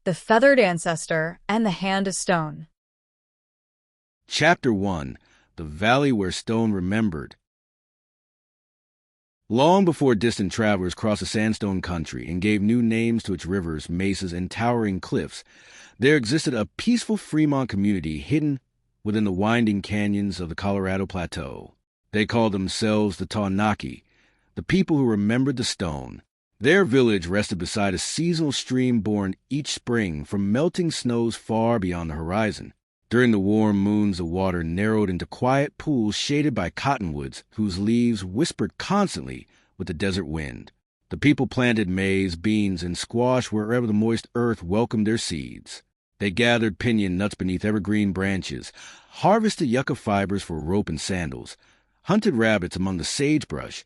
The Feathered Ancestor and the Hand of Stone. Chapter 1. The Valley Where Stone Remembered. Long before distant travelers crossed the sandstone country and gave new names to its rivers, mesas, and towering cliffs, there existed a peaceful Fremont community hidden within the winding canyons of the Colorado Plateau. They called themselves the Tawenaki, the people who remembered the stone. Their village rested beside a seasonal stream born each spring from melting snows far beyond the horizon. During the warm moons, the water narrowed into quiet pools shaded by cottonwoods whose leaves whispered constantly with the desert wind. The people planted maize, beans, and squash wherever the moist earth welcomed their seeds. They gathered pinyon nuts beneath evergreen branches, harvested yucca fibers for rope and sandals, hunted rabbits among the sagebrush,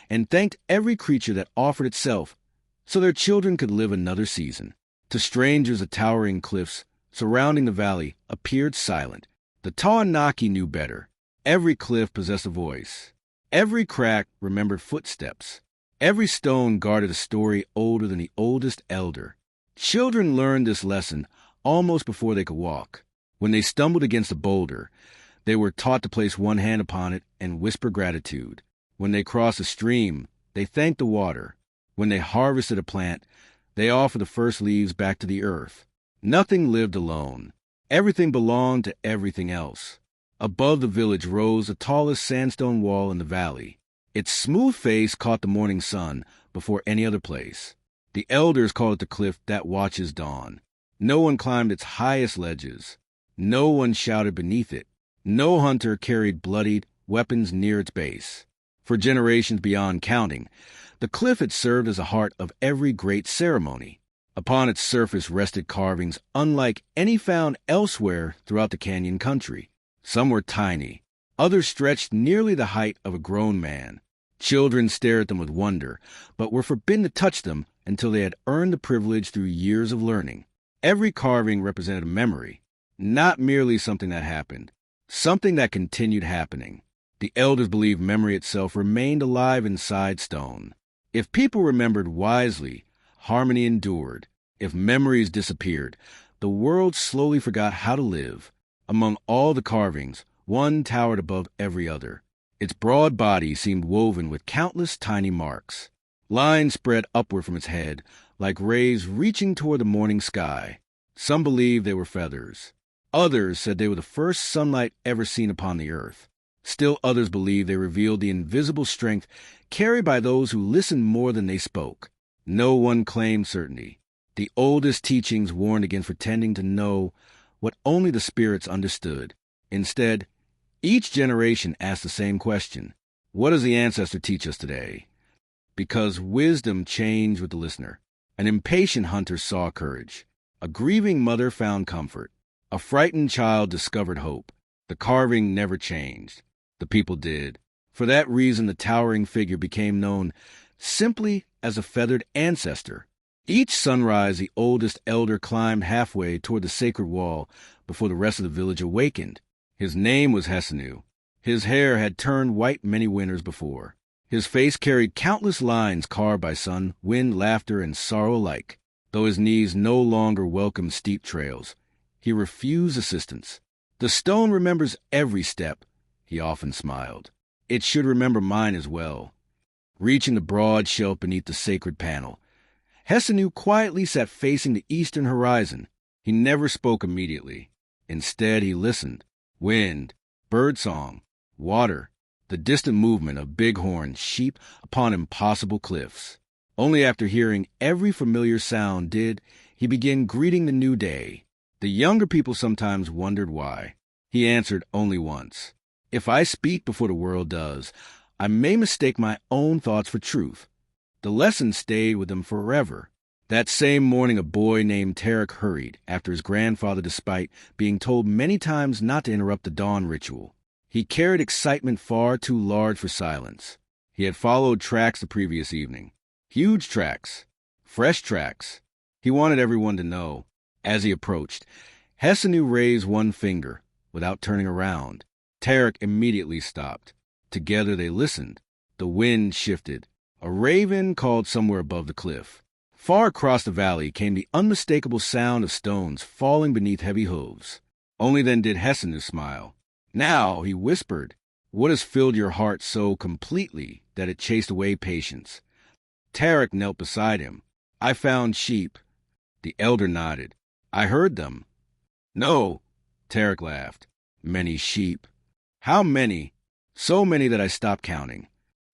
and thanked every creature that offered itself so their children could live another season. To strangers, the towering cliffs surrounding the valley appeared silent. The Tawenaki knew better. Every cliff possessed a voice. Every crack remembered footsteps. Every stone guarded a story older than the oldest elder. Children learned this lesson almost before they could walk. When they stumbled against a boulder, they were taught to place one hand upon it and whisper gratitude. When they crossed a stream, they thanked the water. When they harvested a plant, they offered the first leaves back to the earth. Nothing lived alone. Everything belonged to everything else. Above the village rose the tallest sandstone wall in the valley. Its smooth face caught the morning sun before any other place. The elders called it the cliff that watches dawn. No one climbed its highest ledges. No one shouted beneath it. No hunter carried bloodied weapons near its base. For generations beyond counting, the cliff had served as the heart of every great ceremony. Upon its surface rested carvings unlike any found elsewhere throughout the canyon country. Some were tiny. Others stretched nearly the height of a grown man. Children stared at them with wonder, but were forbidden to touch them until they had earned the privilege through years of learning. Every carving represented a memory, not merely something that happened, something that continued happening. The elders believed memory itself remained alive inside stone. If people remembered wisely, harmony endured. If memories disappeared, the world slowly forgot how to live. Among all the carvings, one towered above every other. Its broad body seemed woven with countless tiny marks. Lines spread upward from its head, like rays reaching toward the morning sky. Some believed they were feathers. Others said they were the first sunlight ever seen upon the earth. Still others believed they revealed the invisible strength carried by those who listened more than they spoke. No one claimed certainty. The oldest teachings warned against pretending to know what only the spirits understood. Instead, each generation asked the same question: what does the ancestor teach us today? Because wisdom changed with the listener. An impatient hunter saw courage. A grieving mother found comfort. A frightened child discovered hope. The carving never changed. The people did. For that reason, the towering figure became known simply as a feathered ancestor. Each sunrise, the oldest elder climbed halfway toward the sacred wall before the rest of the village awakened. His name was Hesanu. His hair had turned white many winters before. His face carried countless lines carved by sun, wind, laughter, and sorrow alike. Though his knees no longer welcomed steep trails, he refused assistance. The stone remembers every step, he often smiled. It should remember mine as well. Reaching the broad shelf beneath the sacred panel, Hesanu quietly sat facing the eastern horizon. He never spoke immediately. Instead, he listened. Wind, birdsong, water, the distant movement of bighorn sheep upon impossible cliffs. Only after hearing every familiar sound did he begin greeting the new day. The younger people sometimes wondered why. He answered only once: if I speak before the world does, I may mistake my own thoughts for truth. The lesson stayed with him forever. That same morning, a boy named Tawenaki hurried after his grandfather despite being told many times not to interrupt the dawn ritual. He carried excitement far too large for silence. He had followed tracks the previous evening. Huge tracks. Fresh tracks. He wanted everyone to know. As he approached, Hesanu raised one finger without turning around. Tawenaki immediately stopped. Together they listened. The wind shifted. A raven called somewhere above the cliff. Far across the valley came the unmistakable sound of stones falling beneath heavy hooves. Only then did Hesanu smile. "Now," he whispered, "what has filled your heart so completely that it chased away patience?" Tarik knelt beside him. "I found sheep." The elder nodded. "I heard them." "No," Tarik laughed. "Many sheep." "How many?" "So many that I stopped counting."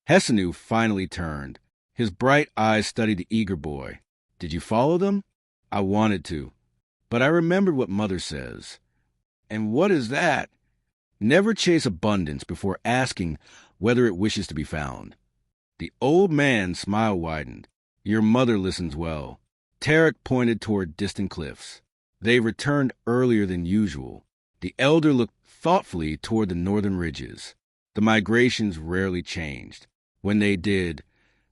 Hesanu finally turned. His bright eyes studied the eager boy. "Did you follow them?" "I wanted to. But I remembered what Mother says." "And what is that?" "Never chase abundance before asking whether it wishes to be found." The old man's smile widened. "Your mother listens well." Tarik pointed toward distant cliffs. They returned earlier than usual. The elder looked thoughtfully toward the northern ridges. The migrations rarely changed. When they did,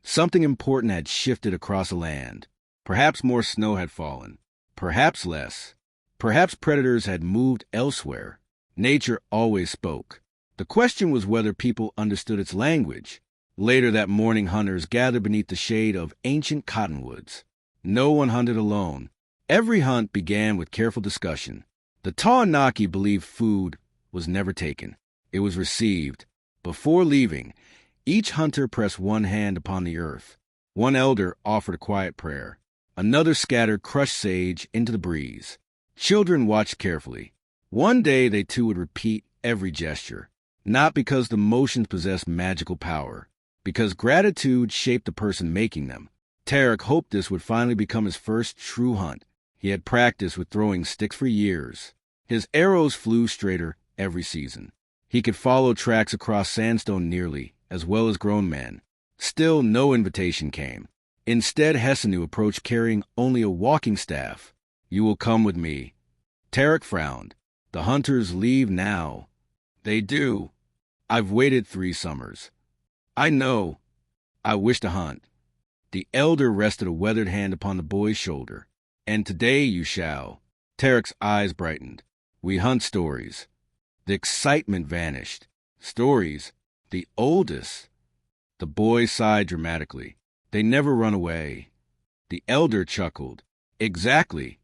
something important had shifted across the land. Perhaps more snow had fallen. Perhaps less. Perhaps predators had moved elsewhere. Nature always spoke. The question was whether people understood its language. Later that morning, hunters gathered beneath the shade of ancient cottonwoods. No one hunted alone. Every hunt began with careful discussion. The Tawenaki believed food was never taken. It was received. Before leaving, each hunter pressed one hand upon the earth. One elder offered a quiet prayer. Another scattered crushed sage into the breeze. Children watched carefully. One day they too would repeat every gesture, not because the motions possessed magical power, because gratitude shaped the person making them. Tarik hoped this would finally become his first true hunt. He had practiced with throwing sticks for years. His arrows flew straighter every season. He could follow tracks across sandstone nearly, as well as grown men. Still no invitation came. Instead, Hesanu approached carrying only a walking staff. "You will come with me." Tarik frowned. "The hunters leave now." "They do. I've waited 3 summers." "I know. I wish to hunt." The elder rested a weathered hand upon the boy's shoulder. "And today you shall." Tarik's eyes brightened. "We hunt stories." The excitement vanished. "Stories? The oldest?" The boy sighed dramatically. "They never run away." The elder chuckled. "Exactly."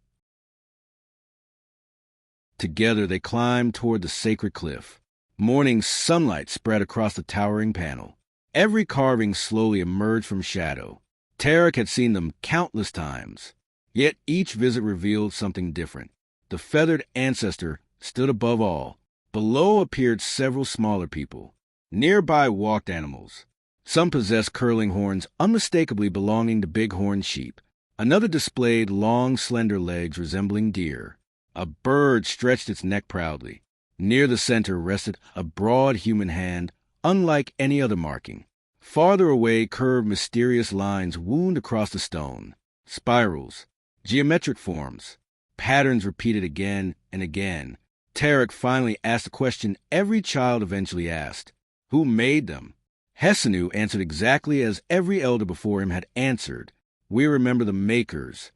Together they climbed toward the sacred cliff. Morning sunlight spread across the towering panel. Every carving slowly emerged from shadow. Tarik had seen them countless times. Yet each visit revealed something different. The feathered ancestor stood above all. Below appeared several smaller people. Nearby walked animals. Some possessed curling horns unmistakably belonging to bighorn sheep. Another displayed long, slender legs resembling deer. A bird stretched its neck proudly. Near the center rested a broad human hand, unlike any other marking. Farther away curved mysterious lines wound across the stone. Spirals. Geometric forms. Patterns repeated again and again. Tarik finally asked the question every child eventually asked. Who made them? Hesanu answered exactly as every elder before him had answered. We remember the makers.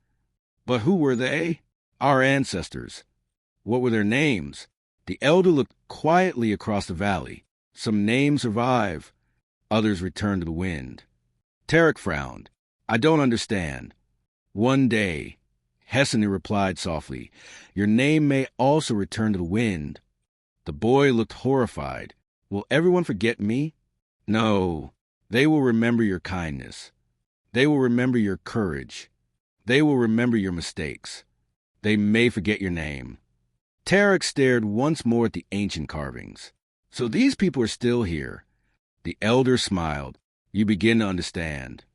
But who were they? Our ancestors. What were their names? The elder looked quietly across the valley. Some names survive. Others return to the wind. Tarik frowned. I don't understand. One day, Hesanu replied softly, your name may also return to the wind. The boy looked horrified. Will everyone forget me? No. They will remember your kindness. They will remember your courage. They will remember your mistakes. They may forget your name. Tarik stared once more at the ancient carvings. So these people are still here. The elder smiled. You begin to understand.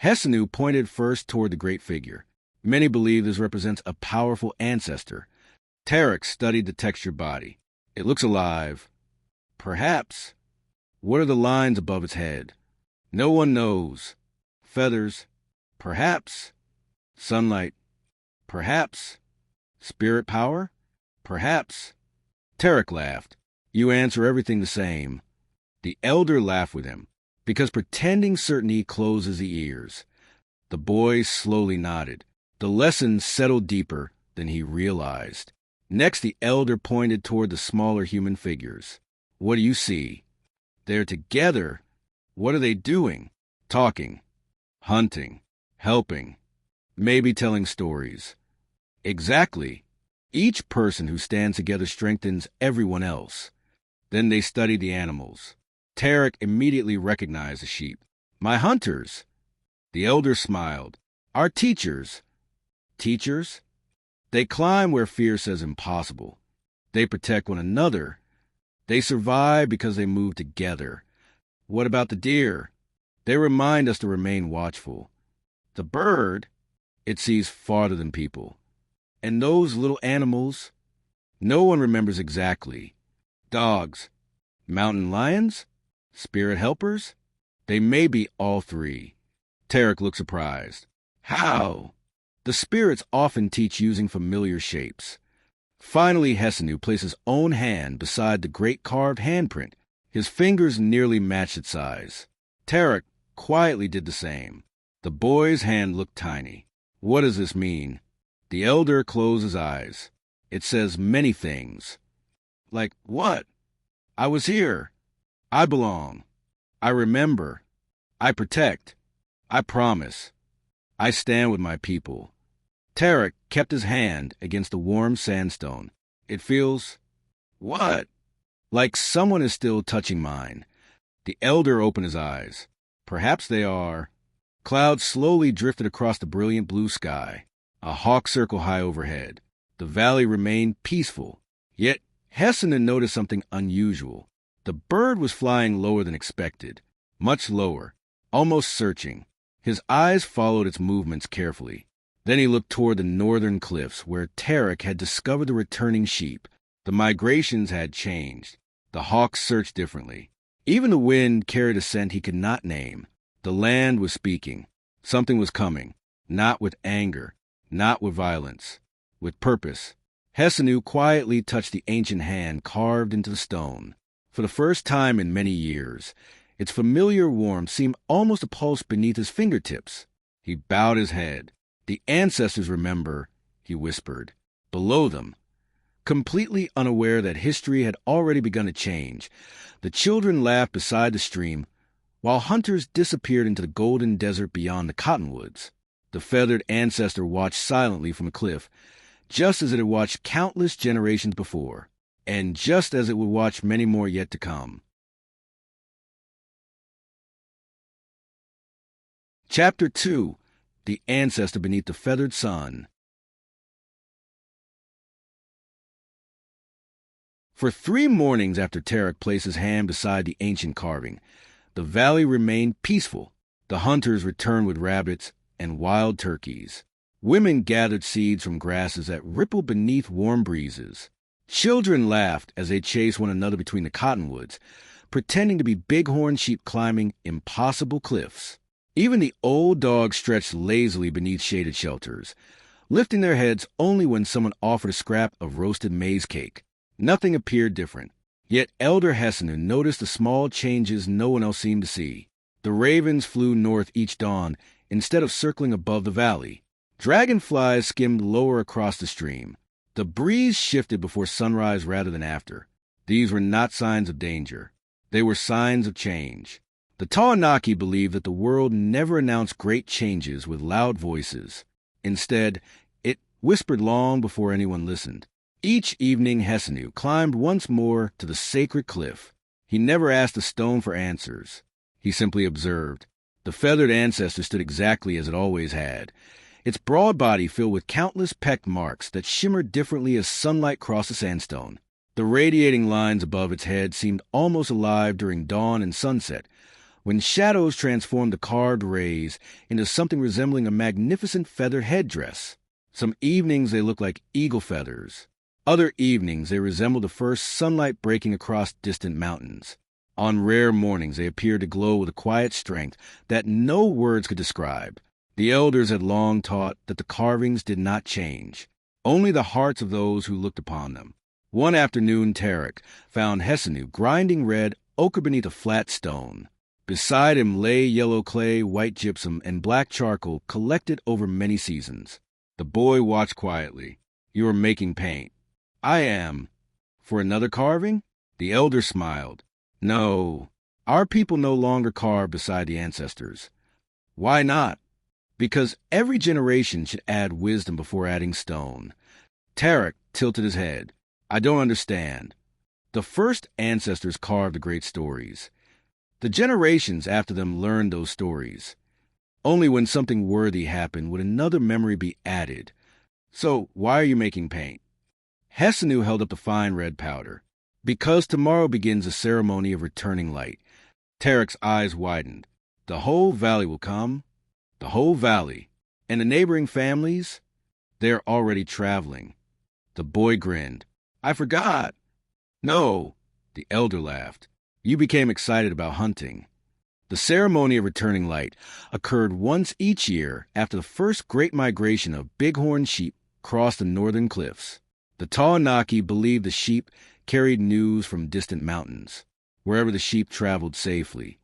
Hesanu pointed first toward the great figure. Many believe this represents a powerful ancestor. Tarik studied the textured body. It looks alive. Perhaps. What are the lines above its head? No one knows. Feathers. Perhaps. Sunlight. Perhaps. Spirit power? Perhaps. Tarik laughed. You answer everything the same. The elder laughed with him, because pretending certainty closes the ears. The boy slowly nodded. The lesson settled deeper than he realized. Next, the elder pointed toward the smaller human figures. What do you see? They're together. What are they doing? Talking. Hunting. Helping. Maybe telling stories. Exactly. Each person who stands together strengthens everyone else. Then they studied the animals. Tarek immediately recognized the sheep. My hunters. The elder smiled. Our teachers. Teachers? They climb where fear says impossible. They protect one another. They survive because they move together. What about the deer? They remind us to remain watchful. The bird, it sees farther than people. And those little animals, no one remembers exactly. Dogs, mountain lions, spirit helpers, they may be all three. Tarek looked surprised. How? The spirits often teach using familiar shapes. Finally, Hesanu placed his own hand beside the great carved handprint. His fingers nearly matched its size. Tarek quietly did the same. The boy's hand looked tiny. What does this mean? The elder closed his eyes. It says many things. Like what? I was here. I belong. I remember. I protect. I promise. I stand with my people. Tarek kept his hand against the warm sandstone. It feels... what? Like someone is still touching mine. The elder opened his eyes. Perhaps they are. Clouds slowly drifted across the brilliant blue sky. A hawk circled high overhead. The valley remained peaceful. Yet Hesanu noticed something unusual. The bird was flying lower than expected. Much lower. Almost searching. His eyes followed its movements carefully. Then he looked toward the northern cliffs where Tarek had discovered the returning sheep. The migrations had changed. The hawks searched differently. Even the wind carried a scent he could not name. The land was speaking. Something was coming. Not with anger. Not with violence. With purpose. Hesanu quietly touched the ancient hand carved into the stone. For the first time in many years, its familiar warmth seemed almost to pulse beneath his fingertips. He bowed his head. The ancestors remember, he whispered. Below them. Completely unaware that history had already begun to change, the children laughed beside the stream, while hunters disappeared into the golden desert beyond the cottonwoods. The feathered ancestor watched silently from a cliff, just as it had watched countless generations before, and just as it would watch many more yet to come. Chapter 2. The Ancestor Beneath the Feathered Sun. For 3 mornings after Tarek placed his hand beside the ancient carving, the valley remained peaceful. The hunters returned with rabbits and wild turkeys. Women gathered seeds from grasses that rippled beneath warm breezes. Children laughed as they chased one another between the cottonwoods, pretending to be bighorn sheep climbing impossible cliffs. Even the old dogs stretched lazily beneath shaded shelters, lifting their heads only when someone offered a scrap of roasted maize cake. Nothing appeared different. Yet Elder Hesanu noticed the small changes no one else seemed to see. The ravens flew north each dawn instead of circling above the valley. Dragonflies skimmed lower across the stream. The breeze shifted before sunrise rather than after. These were not signs of danger. They were signs of change. The Tawenaki believed that the world never announced great changes with loud voices. Instead, it whispered long before anyone listened. Each evening, Hesanu climbed once more to the sacred cliff. He never asked the stone for answers. He simply observed. The feathered ancestor stood exactly as it always had, its broad body filled with countless pecked marks that shimmered differently as sunlight crossed the sandstone. The radiating lines above its head seemed almost alive during dawn and sunset, when shadows transformed the carved rays into something resembling a magnificent feathered headdress. Some evenings they looked like eagle feathers. Other evenings they resembled the first sunlight breaking across distant mountains. On rare mornings they appeared to glow with a quiet strength that no words could describe. The elders had long taught that the carvings did not change, only the hearts of those who looked upon them. One afternoon Tarek found Hesanu grinding red ochre beneath a flat stone. Beside him lay yellow clay, white gypsum, and black charcoal collected over many seasons. The boy watched quietly. You are making paint. I am. For another carving? The elder smiled. No, our people no longer carve beside the ancestors. Why not? Because every generation should add wisdom before adding stone. Tarek tilted his head. I don't understand. The first ancestors carved the great stories. The generations after them learned those stories. Only when something worthy happened would another memory be added. So why are you making paint? Hesanu held up the fine red powder. Because tomorrow begins a ceremony of returning light. Tarek's eyes widened. The whole valley will come. The whole valley. And the neighboring families? They're already traveling. The boy grinned. I forgot. No, the elder laughed. You became excited about hunting. The ceremony of returning light occurred once each year after the first great migration of bighorn sheep crossed the northern cliffs. The Tawenaki believed the sheep carried news from distant mountains, wherever the sheep traveled safely.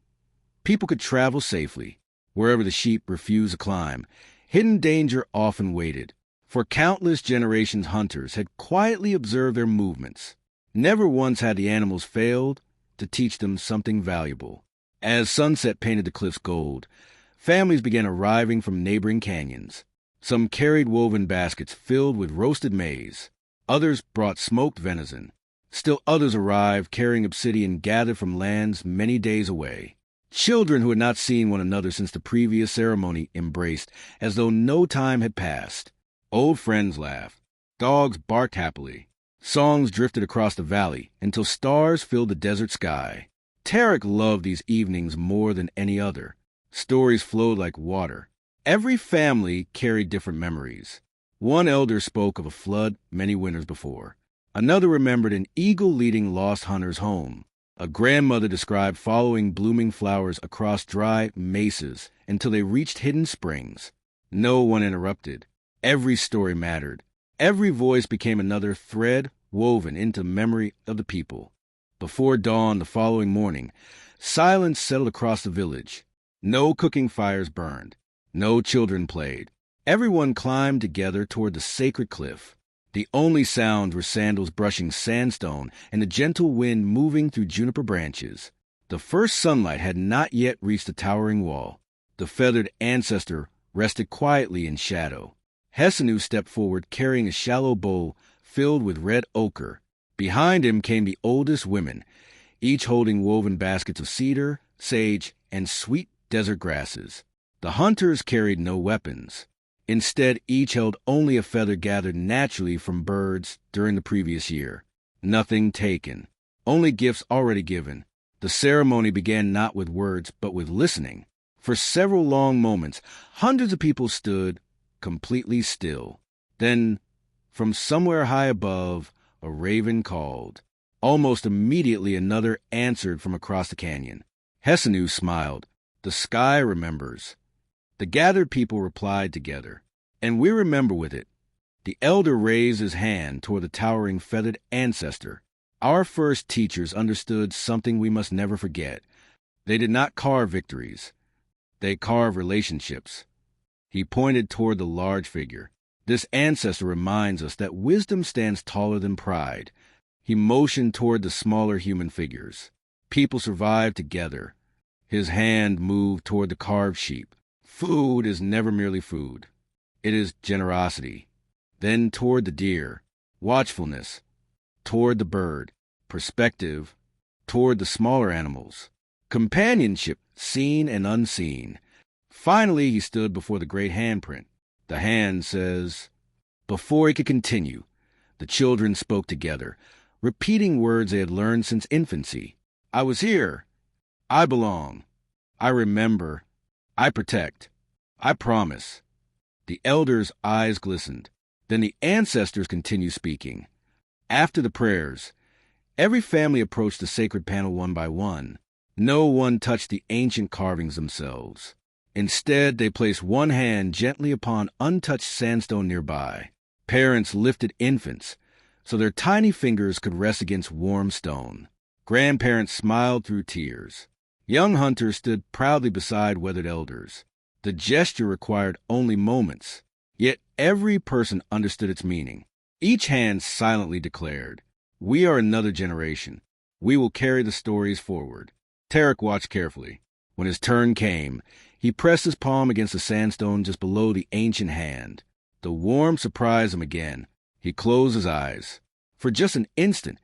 People could travel safely. Wherever the sheep refused to climb, hidden danger often waited. For countless generations, hunters had quietly observed their movements. Never once had the animals failed to teach them something valuable. As sunset painted the cliffs gold, families began arriving from neighboring canyons. Some carried woven baskets filled with roasted maize. Others brought smoked venison. Still others arrived carrying obsidian gathered from lands many days away. Children who had not seen one another since the previous ceremony embraced as though no time had passed. Old friends laughed. Dogs barked happily. Songs drifted across the valley until stars filled the desert sky. Tarek loved these evenings more than any other. Stories flowed like water. Every family carried different memories. One elder spoke of a flood many winters before. Another remembered an eagle leading lost hunters home. A grandmother described following blooming flowers across dry mesas until they reached hidden springs. No one interrupted. Every story mattered. Every voice became another thread woven into the memory of the people. Before dawn the following morning, silence settled across the village. No cooking fires burned. No children played. Everyone climbed together toward the sacred cliff. The only sounds were sandals brushing sandstone and the gentle wind moving through juniper branches. The first sunlight had not yet reached the towering wall. The feathered ancestor rested quietly in shadow. Hesanu stepped forward carrying a shallow bowl filled with red ochre. Behind him came the oldest women, each holding woven baskets of cedar, sage, and sweet desert grasses. The hunters carried no weapons. Instead, each held only a feather gathered naturally from birds during the previous year. Nothing taken. Only gifts already given. The ceremony began not with words, but with listening. For several long moments, hundreds of people stood completely still. Then, from somewhere high above, a raven called. Almost immediately another answered from across the canyon. Hesanu smiled. The sky remembers. The gathered people replied together. And we remember with it. The elder raised his hand toward the towering feathered ancestor. Our first teachers understood something we must never forget. They did not carve victories. They carved relationships. He pointed toward the large figure. This ancestor reminds us that wisdom stands taller than pride. He motioned toward the smaller human figures. People survive together. His hand moved toward the carved sheep. Food is never merely food. It is generosity. Then toward the deer, watchfulness. Toward the bird, perspective. Toward the smaller animals, companionship, seen and unseen. Finally, he stood before the great handprint. The hand says, Before he could continue, the children spoke together, repeating words they had learned since infancy. I was here. I belong. I remember. I protect. I promise. The elders' eyes glistened. Then the ancestors continued speaking. After the prayers, every family approached the sacred panel one by one. No one touched the ancient carvings themselves. Instead, they placed one hand gently upon untouched sandstone nearby. Parents lifted infants so their tiny fingers could rest against warm stone. Grandparents smiled through tears. Young hunters stood proudly beside weathered elders. The gesture required only moments, yet every person understood its meaning. Each hand silently declared, We are another generation. We will carry the stories forward. Tarek watched carefully. When his turn came, He pressed his palm against the sandstone just below the ancient hand. The warmth surprised him again. He closed his eyes. For just an instant,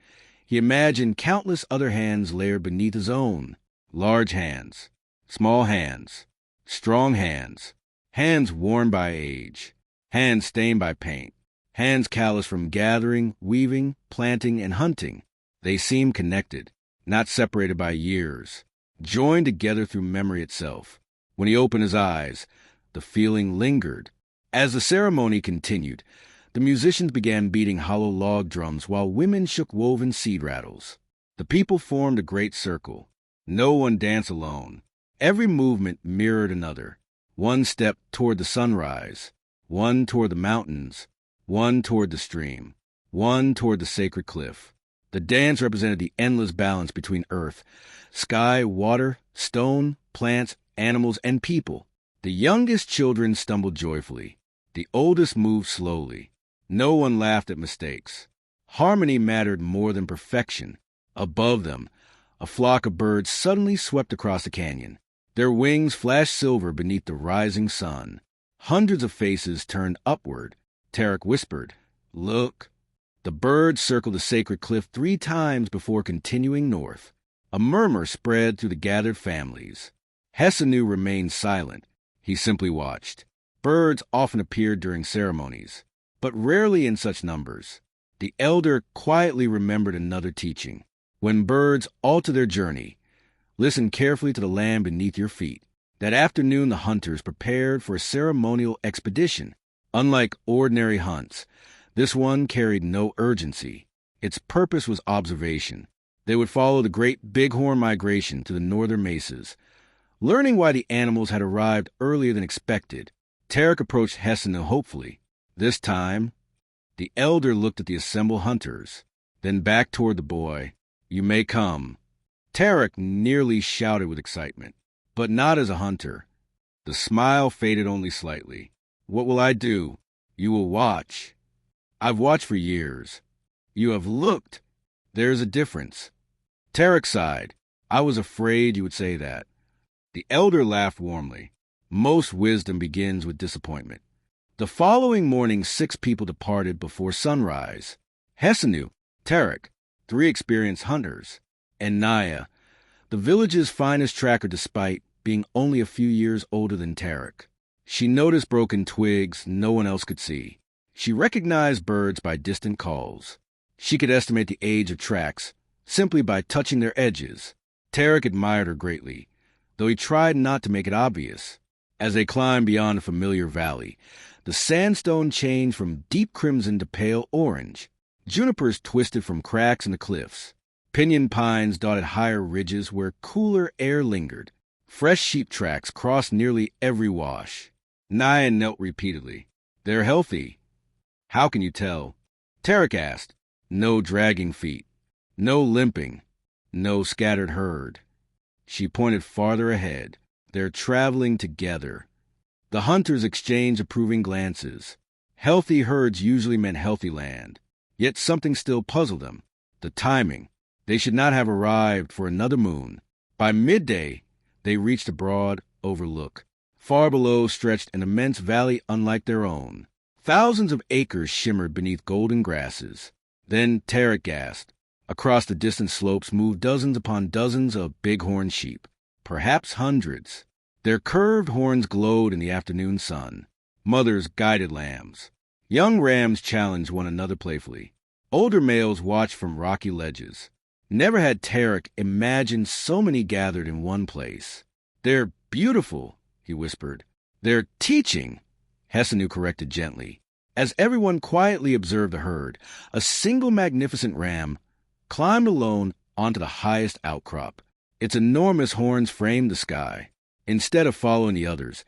he imagined countless other hands layered beneath his own. Large hands, small hands, strong hands, hands worn by age, hands stained by paint, hands calloused from gathering, weaving, planting, and hunting. They seemed connected, not separated by years, joined together through memory itself. When he opened his eyes, the feeling lingered. As the ceremony continued, the musicians began beating hollow log drums while women shook woven seed rattles. The people formed a great circle. No one danced alone. Every movement mirrored another. One step toward the sunrise, one toward the mountains, one toward the stream, one toward the sacred cliff. The dance represented the endless balance between earth, sky, water, stone, plants, animals, and people. The youngest children stumbled joyfully. The oldest moved slowly. No one laughed at mistakes. Harmony mattered more than perfection. Above them, a flock of birds suddenly swept across the canyon. Their wings flashed silver beneath the rising sun. Hundreds of faces turned upward. Tarek whispered, "Look." The birds circled the sacred cliff 3 times before continuing north. A murmur spread through the gathered families. Hesanu remained silent. He simply watched. Birds often appeared during ceremonies, but rarely in such numbers. The elder quietly remembered another teaching. When birds alter their journey, listen carefully to the land beneath your feet. That afternoon, the hunters prepared for a ceremonial expedition. Unlike ordinary hunts, this one carried no urgency. Its purpose was observation. They would follow the great bighorn migration to the northern mesas. Learning why the animals had arrived earlier than expected, Tarek approached Hesanu hopefully. This time, the elder looked at the assembled hunters, then back toward the boy. "You may come." Tarek nearly shouted with excitement, but not as a hunter. The smile faded only slightly. "What will I do?" "You will watch." "I've watched for years." "You have looked." "There is a difference." Tarek sighed. "I was afraid you would say that." The elder laughed warmly. Most wisdom begins with disappointment. The following morning, 6 people departed before sunrise. Hesanu, Tarek, 3 experienced hunters, and Naya, the village's finest tracker despite being only a few years older than Tarek. She noticed broken twigs no one else could see. She recognized birds by distant calls. She could estimate the age of tracks simply by touching their edges. Tarek admired her greatly, though he tried not to make it obvious. As they climbed beyond a familiar valley, the sandstone changed from deep crimson to pale orange. Junipers twisted from cracks in the cliffs. Pinyon pines dotted higher ridges where cooler air lingered. Fresh sheep tracks crossed nearly every wash. Naya knelt repeatedly. "They're healthy." "How can you tell?" Tarek asked. "No dragging feet. No limping. No scattered herd." She pointed farther ahead. "They're traveling together." The hunters exchanged approving glances. Healthy herds usually meant healthy land. Yet something still puzzled them. The timing. They should not have arrived for another moon. By midday, they reached a broad overlook. Far below stretched an immense valley unlike their own. Thousands of acres shimmered beneath golden grasses. Then Tarek gasped. Across the distant slopes moved dozens upon dozens of bighorn sheep, perhaps hundreds. Their curved horns glowed in the afternoon sun. Mothers guided lambs. Young rams challenged one another playfully. Older males watched from rocky ledges. Never had Tarek imagined so many gathered in one place. "They're beautiful," he whispered. "They're teaching," Hesanu corrected gently. As everyone quietly observed the herd, a single magnificent ram climbed alone onto the highest outcrop. Its enormous horns framed the sky. Instead of following the others,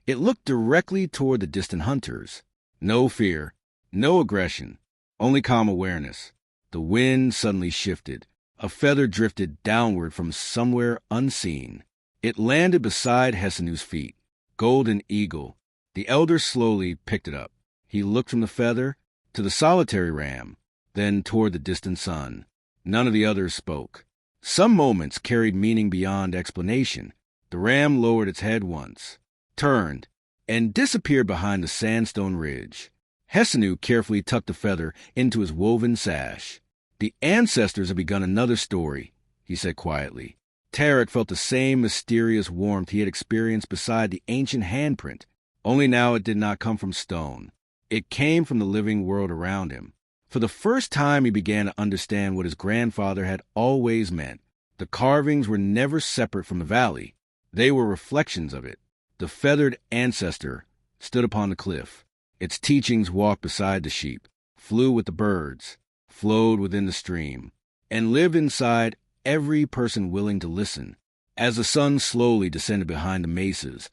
it looked directly toward the distant hunters. No fear, no aggression, only calm awareness. The wind suddenly shifted. A feather drifted downward from somewhere unseen. It landed beside Hesanu's feet. Golden eagle. The elder slowly picked it up. He looked from the feather to the solitary ram, then toward the distant sun. None of the others spoke. Some moments carried meaning beyond explanation. The ram lowered its head once, turned, and disappeared behind the sandstone ridge. Hesanu carefully tucked the feather into his woven sash. "The ancestors have begun another story," he said quietly. Tarek felt the same mysterious warmth he had experienced beside the ancient handprint, only now it did not come from stone. It came from the living world around him. For the first time he began to understand what his grandfather had always meant. The carvings were never separate from the valley. They were reflections of it. The feathered ancestor stood upon the cliff. Its teachings walked beside the sheep, flew with the birds, flowed within the stream, and lived inside every person willing to listen. As the sun slowly descended behind the mesas,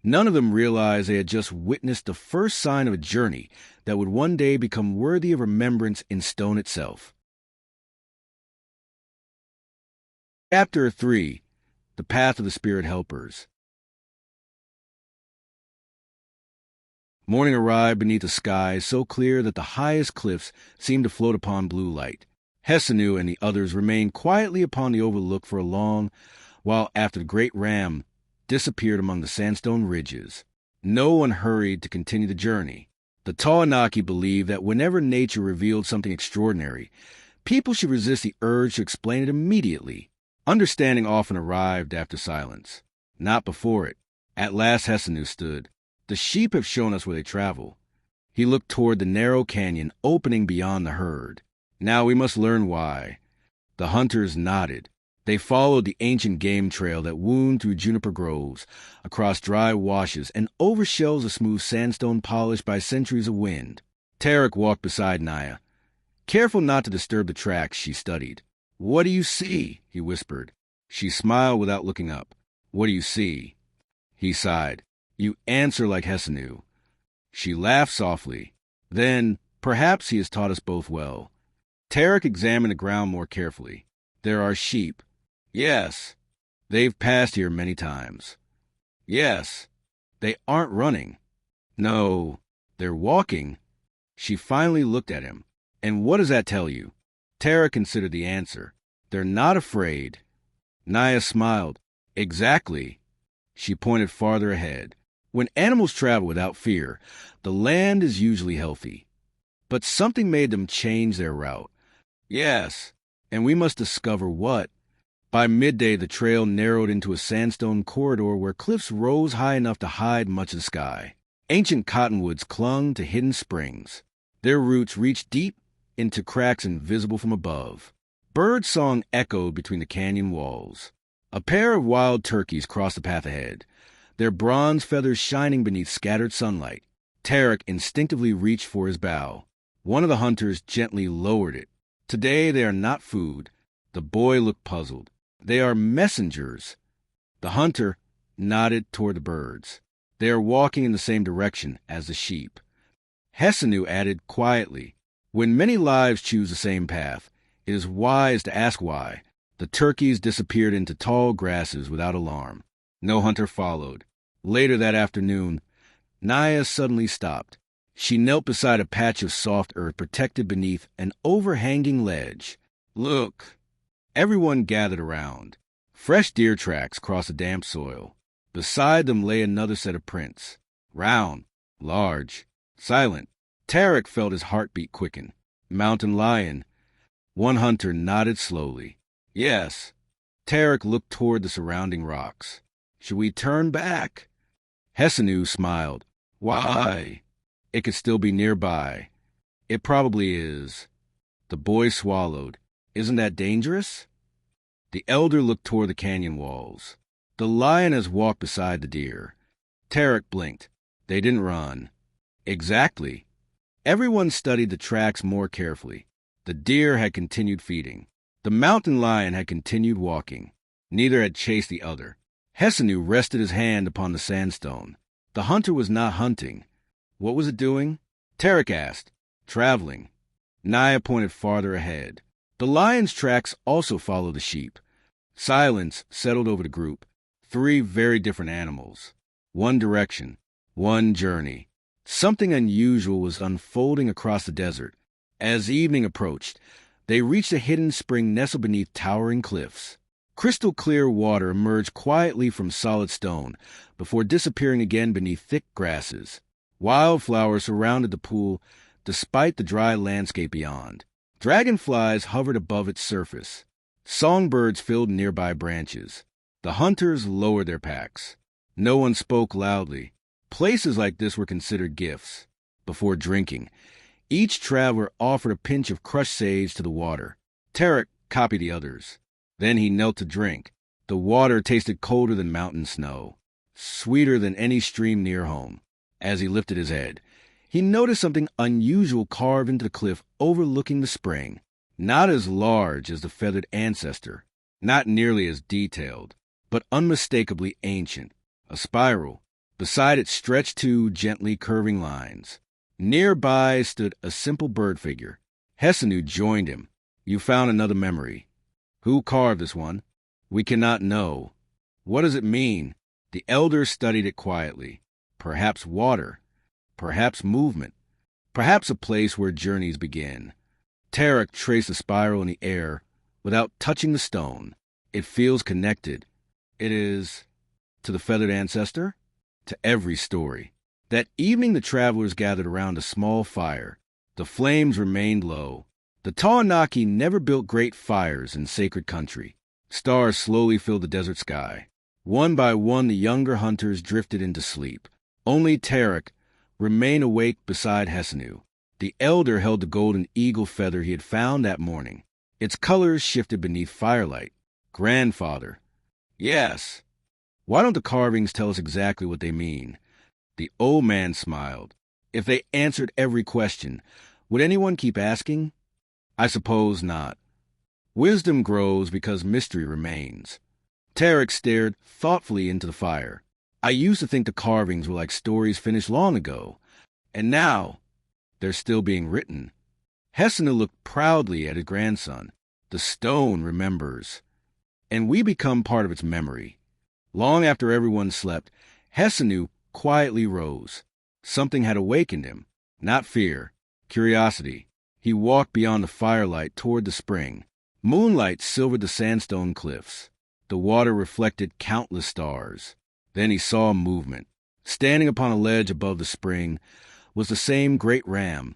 none of them realized they had just witnessed the first sign of a journey that would one day become worthy of remembrance in stone itself. Chapter 3. The Path of the Spirit Helpers. Morning arrived beneath a sky so clear that the highest cliffs seemed to float upon blue light. Hesanu and the others remained quietly upon the overlook for a long while after the great ram disappeared among the sandstone ridges. No one hurried to continue the journey. The Tawenaki believed that whenever nature revealed something extraordinary, people should resist the urge to explain it immediately. Understanding often arrived after silence, not before it. At last Hesanu stood. "The sheep have shown us where they travel." He looked toward the narrow canyon opening beyond the herd. "Now we must learn why." The hunters nodded. They followed the ancient game trail that wound through juniper groves, across dry washes, and over shelves of smooth sandstone polished by centuries of wind. Tarek walked beside Naya. Careful not to disturb the tracks, she studied. "What do you see?" he whispered. She smiled without looking up. "What do you see?" He sighed. "You answer like Hesanu." She laughed softly. "Then, perhaps he has taught us both well." Tarek examined the ground more carefully. "There are sheep." "Yes." "They've passed here many times." "Yes." "They aren't running." "No, they're walking." She finally looked at him. "And what does that tell you?" Tarek considered the answer. "They're not afraid." Naya smiled. "Exactly." She pointed farther ahead. When animals travel without fear, the land is usually healthy. But something made them change their route. "Yes, and we must discover what." By midday, the trail narrowed into a sandstone corridor where cliffs rose high enough to hide much of the sky. Ancient cottonwoods clung to hidden springs. Their roots reached deep into cracks invisible from above. Bird song echoed between the canyon walls. A pair of wild turkeys crossed the path ahead, their bronze feathers shining beneath scattered sunlight. Tarek instinctively reached for his bow. One of the hunters gently lowered it. "Today they are not food." The boy looked puzzled. "They are messengers." The hunter nodded toward the birds. "They are walking in the same direction as the sheep." Hesanu added quietly, "When many lives choose the same path, it is wise to ask why." The turkeys disappeared into tall grasses without alarm. No hunter followed. Later that afternoon, Naya suddenly stopped. She knelt beside a patch of soft earth protected beneath an overhanging ledge. "Look." Everyone gathered around. Fresh deer tracks crossed the damp soil. Beside them lay another set of prints. Round, large, silent. Tarek felt his heartbeat quicken. "Mountain lion." One hunter nodded slowly. "Yes." Tarek looked toward the surrounding rocks. "Should we turn back?" Hesanu smiled. "Why?" "It could still be nearby." "It probably is." The boy swallowed. "Isn't that dangerous?" The elder looked toward the canyon walls. "The lion has walked beside the deer." Tarek blinked. "They didn't run." "Exactly." Everyone studied the tracks more carefully. The deer had continued feeding. The mountain lion had continued walking. Neither had chased the other. Hesanu rested his hand upon the sandstone. The hunter was not hunting. What was it doing? Tarek asked. "Traveling." Naya pointed farther ahead. The lion's tracks also followed the sheep. Silence settled over the group. 3 very different animals. One direction. One journey. Something unusual was unfolding across the desert. As evening approached, they reached a hidden spring nestled beneath towering cliffs. Crystal clear water emerged quietly from solid stone before disappearing again beneath thick grasses. Wildflowers surrounded the pool despite the dry landscape beyond. Dragonflies hovered above its surface. Songbirds filled nearby branches. The hunters lowered their packs. No one spoke loudly. Places like this were considered gifts. Before drinking, each traveler offered a pinch of crushed sage to the water. Tarek copied the others. Then he knelt to drink. The water tasted colder than mountain snow, sweeter than any stream near home. As he lifted his head, he noticed something unusual carved into the cliff overlooking the spring. Not as large as the Feathered Ancestor, not nearly as detailed, but unmistakably ancient. A spiral. Beside it stretched two gently curving lines. Nearby stood a simple bird figure. Hesanu joined him. You found another memory. Who carved this one? We cannot know. What does it mean? The elder studied it quietly. Perhaps water. Perhaps movement. Perhaps a place where journeys begin. Tarek traced a spiral in the air without touching the stone. It feels connected. It is to the Feathered Ancestor? To every story. That evening the travelers gathered around a small fire. The flames remained low. The Tawenaki never built great fires in sacred country. Stars slowly filled the desert sky. One by one the younger hunters drifted into sleep. Only Tarek remained awake beside Hesanu. The elder held the golden eagle feather he had found that morning. Its colors shifted beneath firelight. Grandfather. Yes. Why don't the carvings tell us exactly what they mean? The old man smiled. If they answered every question, would anyone keep asking? I suppose not. Wisdom grows because mystery remains. Tarek stared thoughtfully into the fire. I used to think the carvings were like stories finished long ago, and now they're still being written. Hesanu looked proudly at his grandson. The stone remembers, and we become part of its memory. Long after everyone slept, Hesanu quietly rose. Something had awakened him. Not fear, curiosity. He walked beyond the firelight toward the spring. Moonlight silvered the sandstone cliffs. The water reflected countless stars. Then he saw movement. Standing upon a ledge above the spring was the same great ram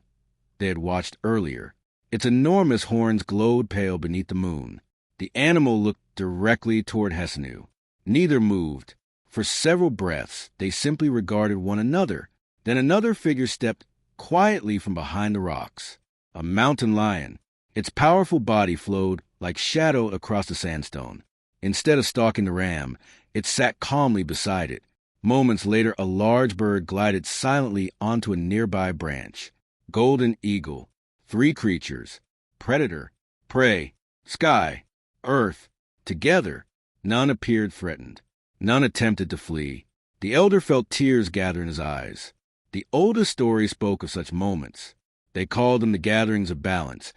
they had watched earlier. Its enormous horns glowed pale beneath the moon. The animal looked directly toward Hesanu. Neither moved. For several breaths, they simply regarded one another. Then another figure stepped quietly from behind the rocks. A mountain lion. Its powerful body flowed like shadow across the sandstone. Instead of stalking the ram, it sat calmly beside it. Moments later, a large bird glided silently onto a nearby branch. Golden eagle. 3 creatures. Predator, prey, sky, earth. Together, none appeared threatened. None attempted to flee. The elder felt tears gather in his eyes. The oldest story spoke of such moments. They called them the gatherings of balance,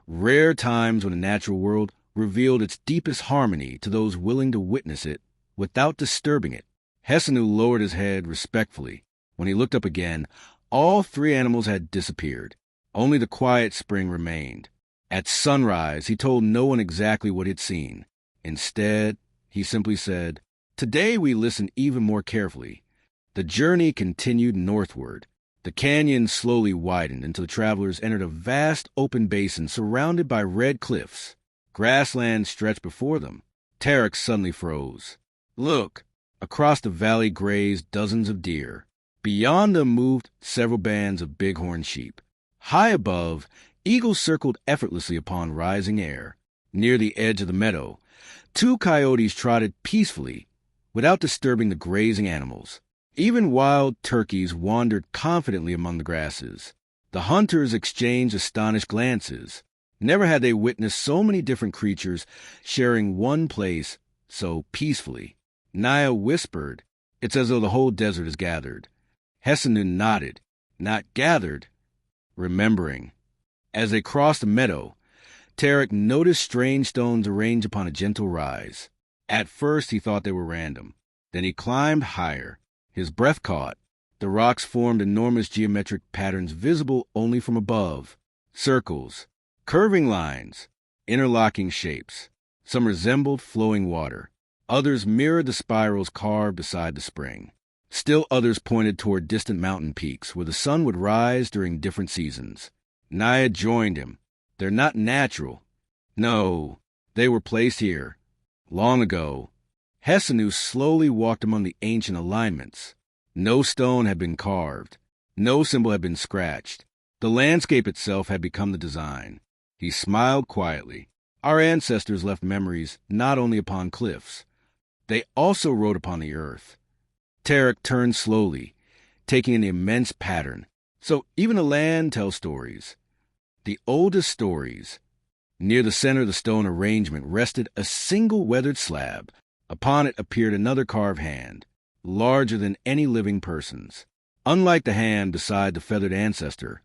rare times when the natural world revealed its deepest harmony to those willing to witness it without disturbing it. Hesanu lowered his head respectfully. When he looked up again, all 3 animals had disappeared. Only the quiet spring remained. At sunrise, he told no one exactly what he'd seen. Instead, he simply said, "Today we listened even more carefully." The journey continued northward. The canyon slowly widened until the travelers entered a vast open basin surrounded by red cliffs. Grassland stretched before them. Tarek suddenly froze. Look! Across the valley grazed dozens of deer. Beyond them moved several bands of bighorn sheep. High above, eagles circled effortlessly upon rising air. Near the edge of the meadow, 2 coyotes trotted peacefully without disturbing the grazing animals. Even wild turkeys wandered confidently among the grasses. The hunters exchanged astonished glances. Never had they witnessed so many different creatures sharing one place so peacefully. Naya whispered, "It's as though the whole desert is gathered." Hesanu nodded, not gathered, remembering. As they crossed the meadow, Tarek noticed strange stones arranged upon a gentle rise. At first he thought they were random. Then he climbed higher. His breath caught. The rocks formed enormous geometric patterns visible only from above. Circles, curving lines, interlocking shapes. Some resembled flowing water. Others mirrored the spirals carved beside the spring. Still others pointed toward distant mountain peaks where the sun would rise during different seasons. Naya joined him. They're not natural. No, they were placed here. Long ago. Hesanu slowly walked among the ancient alignments. No stone had been carved. No symbol had been scratched. The landscape itself had become the design. He smiled quietly. Our ancestors left memories not only upon cliffs. They also wrote upon the earth. Tarek turned slowly, taking in the immense pattern. So even the land tells stories. The oldest stories. Near the center of the stone arrangement rested a single weathered slab. Upon it appeared another carved hand, larger than any living person's. Unlike the hand beside the feathered ancestor,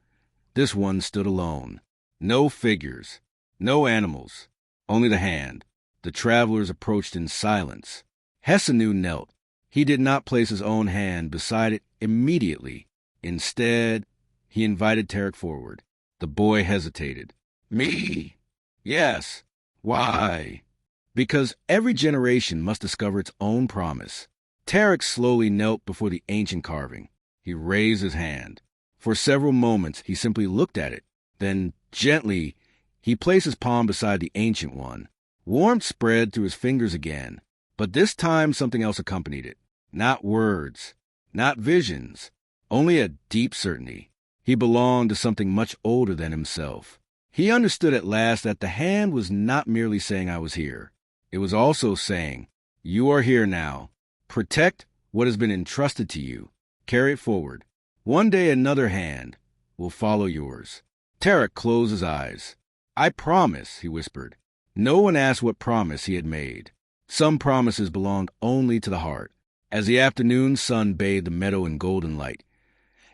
this one stood alone. No figures, no animals, only the hand. The travelers approached in silence. Hesanu knelt. He did not place his own hand beside it immediately. Instead, he invited Tarek forward. The boy hesitated. Me? Yes. Why? Because every generation must discover its own promise. Tarek slowly knelt before the ancient carving. He raised his hand. For several moments, he simply looked at it. Then, gently, he placed his palm beside the ancient one. Warmth spread through his fingers again. But this time something else accompanied it. Not words, not visions, only a deep certainty. He belonged to something much older than himself. He understood at last that the hand was not merely saying I was here. It was also saying, you are here now. Protect what has been entrusted to you. Carry it forward. One day another hand will follow yours. Tarek closed his eyes. I promise, he whispered. No one asked what promise he had made. Some promises belonged only to the heart. As the afternoon sun bathed the meadow in golden light,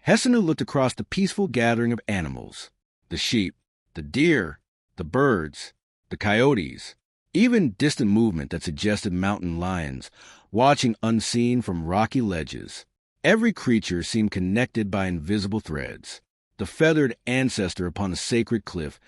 Hesanu looked across the peaceful gathering of animals. The sheep, the deer, the birds, the coyotes, even distant movement that suggested mountain lions, watching unseen from rocky ledges. Every creature seemed connected by invisible threads. The feathered ancestor upon a sacred cliff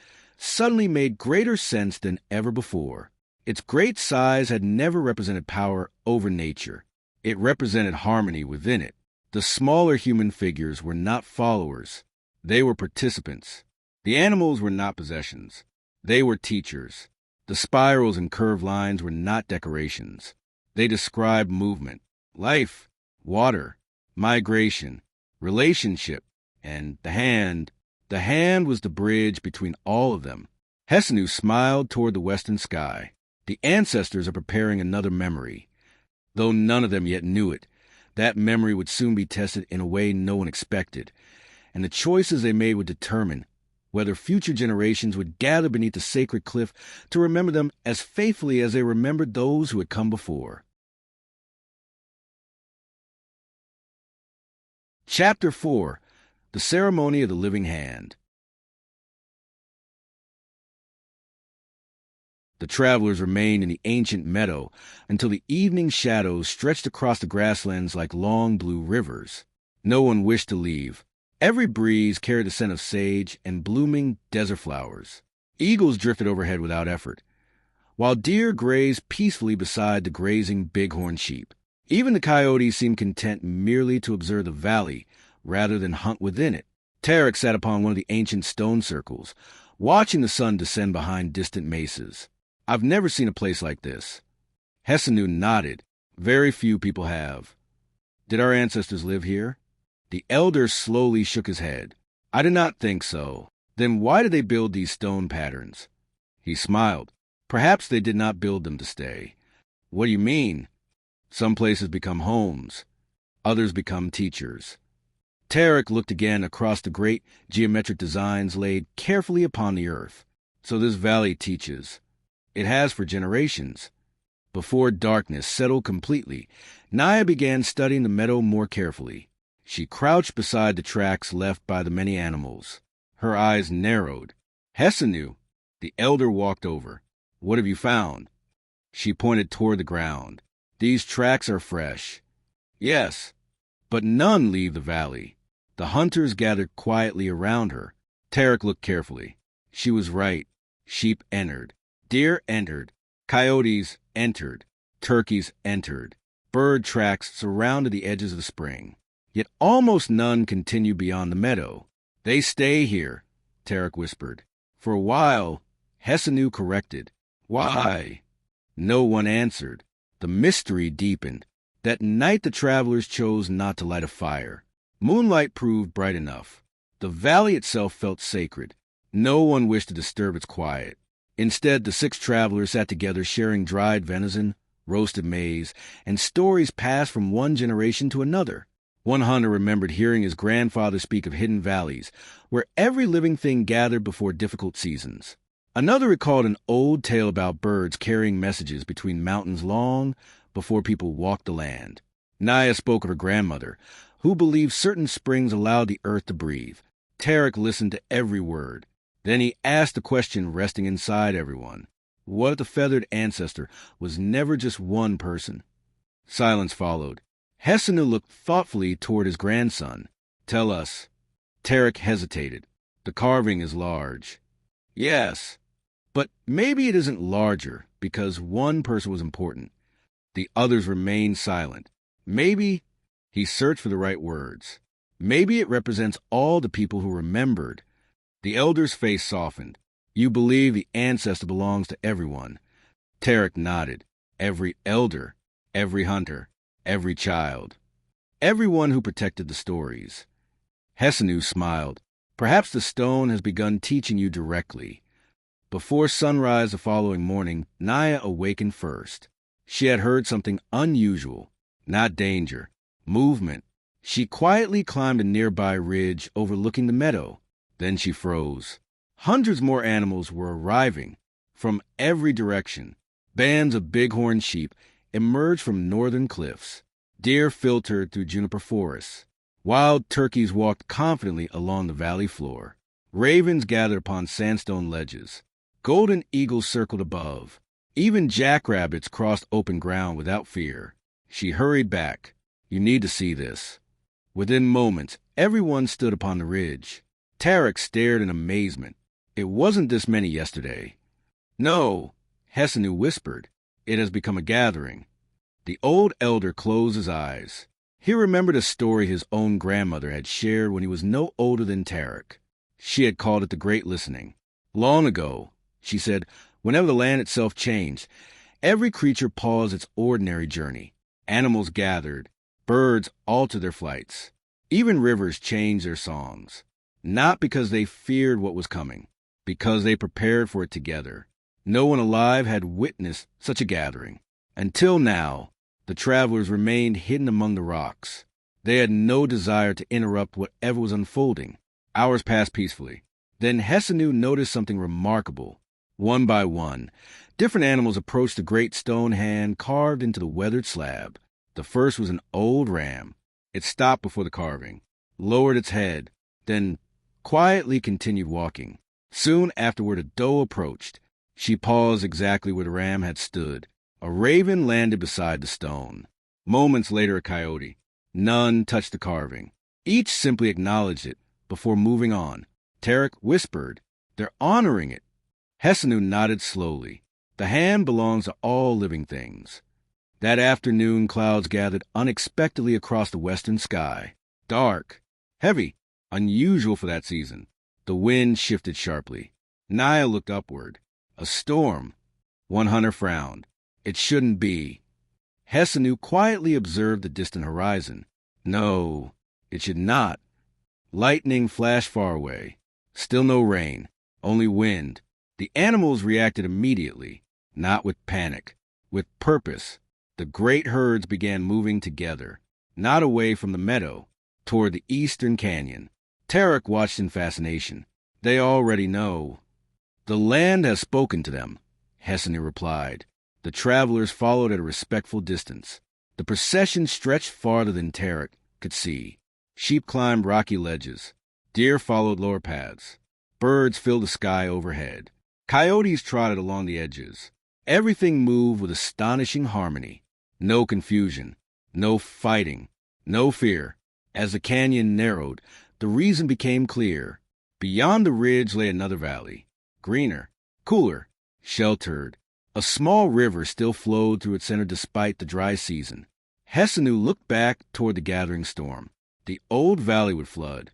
suddenly made greater sense than ever before. Its great size had never represented power over nature. It represented harmony within it. The smaller human figures were not followers. They were participants. The animals were not possessions. They were teachers. The spirals and curved lines were not decorations. They described movement, life, water, migration, relationship, and the hand. The hand was the bridge between all of them. Hesanu smiled toward the western sky. The ancestors are preparing another memory. Though none of them yet knew it, that memory would soon be tested in a way no one expected, and the choices they made would determine whether future generations would gather beneath the sacred cliff to remember them as faithfully as they remembered those who had come before. Chapter 4. The Ceremony of the Living Hand. The travelers remained in the ancient meadow until the evening shadows stretched across the grasslands like long blue rivers. No one wished to leave. Every breeze carried the scent of sage and blooming desert flowers. Eagles drifted overhead without effort, while deer grazed peacefully beside the grazing bighorn sheep. Even the coyotes seemed content merely to observe the valley rather than hunt within it. Tarek sat upon one of the ancient stone circles, watching the sun descend behind distant mesas. I've never seen a place like this. Hesanu nodded. Very few people have. Did our ancestors live here? The elder slowly shook his head. I did not think so. Then why did they build these stone patterns? He smiled. Perhaps they did not build them to stay. What do you mean? Some places become homes. Others become teachers. Tarek looked again across the great geometric designs laid carefully upon the earth. So this valley teaches. It has for generations. Before darkness settled completely, Naya began studying the meadow more carefully. She crouched beside the tracks left by the many animals. Her eyes narrowed. Hesanu, the elder, walked over. What have you found? She pointed toward the ground. These tracks are fresh. Yes, but none leave the valley. The hunters gathered quietly around her. Tarek looked carefully. She was right. Sheep entered. Deer entered. Coyotes entered. Turkeys entered. Bird tracks surrounded the edges of the spring. Yet almost none continue beyond the meadow. They stay here, Tarek whispered. For a while, Hessenu corrected. Why? No one answered. The mystery deepened. That night the travelers chose not to light a fire. Moonlight proved bright enough. The valley itself felt sacred. No one wished to disturb its quiet. Instead, the 6 travelers sat together sharing dried venison, roasted maize, and stories passed from one generation to another. One hunter remembered hearing his grandfather speak of hidden valleys, where every living thing gathered before difficult seasons. Another recalled an old tale about birds carrying messages between mountains long before people walked the land. Naya spoke of her grandmother, who believed certain springs allowed the earth to breathe. Tarek listened to every word. Then he asked the question resting inside everyone. What if the feathered ancestor was never just one person? Silence followed. Hessenu looked thoughtfully toward his grandson. Tell us. Tarek hesitated. The carving is large. Yes, but maybe it isn't larger because one person was important. The others remained silent. Maybe, he searched for the right words. Maybe it represents all the people who remembered. The elder's face softened. You believe the ancestor belongs to everyone. Tarek nodded. Every elder, every hunter, every child. Everyone who protected the stories. Hessenu smiled. Perhaps the stone has begun teaching you directly. Before sunrise the following morning, Naya awakened first. She had heard something unusual. Not danger. Movement. She quietly climbed a nearby ridge overlooking the meadow. Then she froze. Hundreds more animals were arriving from every direction. Bands of bighorn sheep emerged from northern cliffs. Deer filtered through juniper forests. Wild turkeys walked confidently along the valley floor. Ravens gathered upon sandstone ledges. Golden eagles circled above. Even jackrabbits crossed open ground without fear. She hurried back. You need to see this. Within moments, everyone stood upon the ridge. Tarek stared in amazement. It wasn't this many yesterday. No, Hessenu whispered. It has become a gathering. The old elder closed his eyes. He remembered a story his own grandmother had shared when he was no older than Tarek. She had called it the Great Listening. Long ago, she said, whenever the land itself changed, every creature paused its ordinary journey. Animals gathered. Birds altered their flights. Even rivers changed their songs. Not because they feared what was coming, because they prepared for it together. No one alive had witnessed such a gathering. Until now, the travelers remained hidden among the rocks. They had no desire to interrupt whatever was unfolding. Hours passed peacefully. Then Hessenu noticed something remarkable. One by one, different animals approached the great stone hand carved into the weathered slab. The first was an old ram. It stopped before the carving, lowered its head, then quietly continued walking. Soon afterward, a doe approached. She paused exactly where the ram had stood. A raven landed beside the stone. Moments later, a coyote. None touched the carving. Each simply acknowledged it before moving on. Tarek whispered, "They're honoring it." Hessenu nodded slowly. The hand belongs to all living things. That afternoon, clouds gathered unexpectedly across the western sky. Dark, heavy, unusual for that season. The wind shifted sharply. Naya looked upward. A storm. One hunter frowned. It shouldn't be. Hessenu quietly observed the distant horizon. No, it should not. Lightning flashed far away. Still no rain, only wind. The animals reacted immediately, not with panic, with purpose. The great herds began moving together, not away from the meadow, toward the eastern canyon. Tarek watched in fascination. They already know. The land has spoken to them, Hessenu replied. The travelers followed at a respectful distance. The procession stretched farther than Tarek could see. Sheep climbed rocky ledges. Deer followed lower paths. Birds filled the sky overhead. Coyotes trotted along the edges. Everything moved with astonishing harmony. No confusion, no fighting, no fear. As the canyon narrowed, the reason became clear. Beyond the ridge lay another valley. Greener, cooler, sheltered. A small river still flowed through its center despite the dry season. Hesanu looked back toward the gathering storm. The old valley would flood.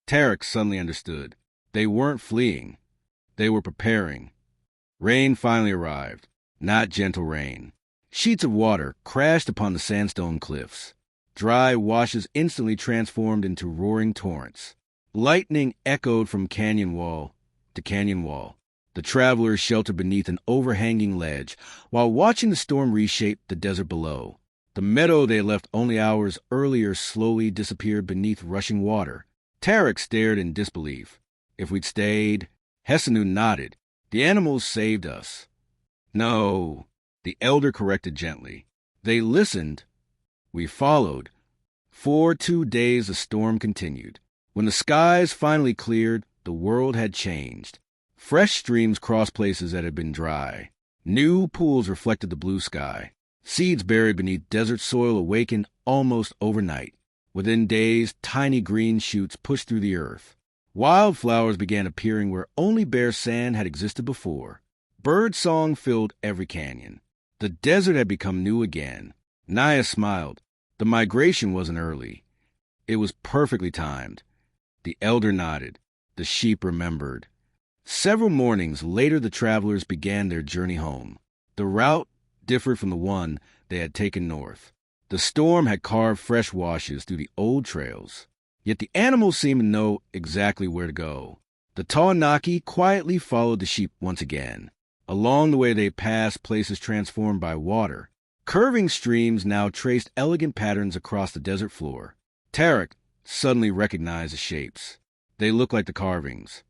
Tarek suddenly understood. They weren't fleeing. They were preparing. Rain finally arrived. Not gentle rain. Sheets of water crashed upon the sandstone cliffs. Dry washes instantly transformed into roaring torrents. Lightning echoed from canyon wall to canyon wall. The travelers sheltered beneath an overhanging ledge while watching the storm reshape the desert below. The meadow they had left only hours earlier slowly disappeared beneath rushing water. Tarek stared in disbelief. If we'd stayed, Hesanu nodded. The animals saved us. No, the elder corrected gently. They listened. We followed. For 2 days the storm continued. When the skies finally cleared, the world had changed. Fresh streams crossed places that had been dry. New pools reflected the blue sky. Seeds buried beneath desert soil awakened almost overnight. Within days, tiny green shoots pushed through the earth. Wildflowers began appearing where only bare sand had existed before. Bird song filled every canyon. The desert had become new again. Naya smiled. The migration wasn't early. It was perfectly timed. The elder nodded. The sheep remembered. Several mornings later, the travelers began their journey home. The route differed from the one they had taken north. The storm had carved fresh washes through the old trails. Yet the animals seemed to know exactly where to go. The Tawenaki quietly followed the sheep once again. Along the way they passed places transformed by water. Curving streams now traced elegant patterns across the desert floor. Tarek suddenly recognized the shapes. They looked like the carvings.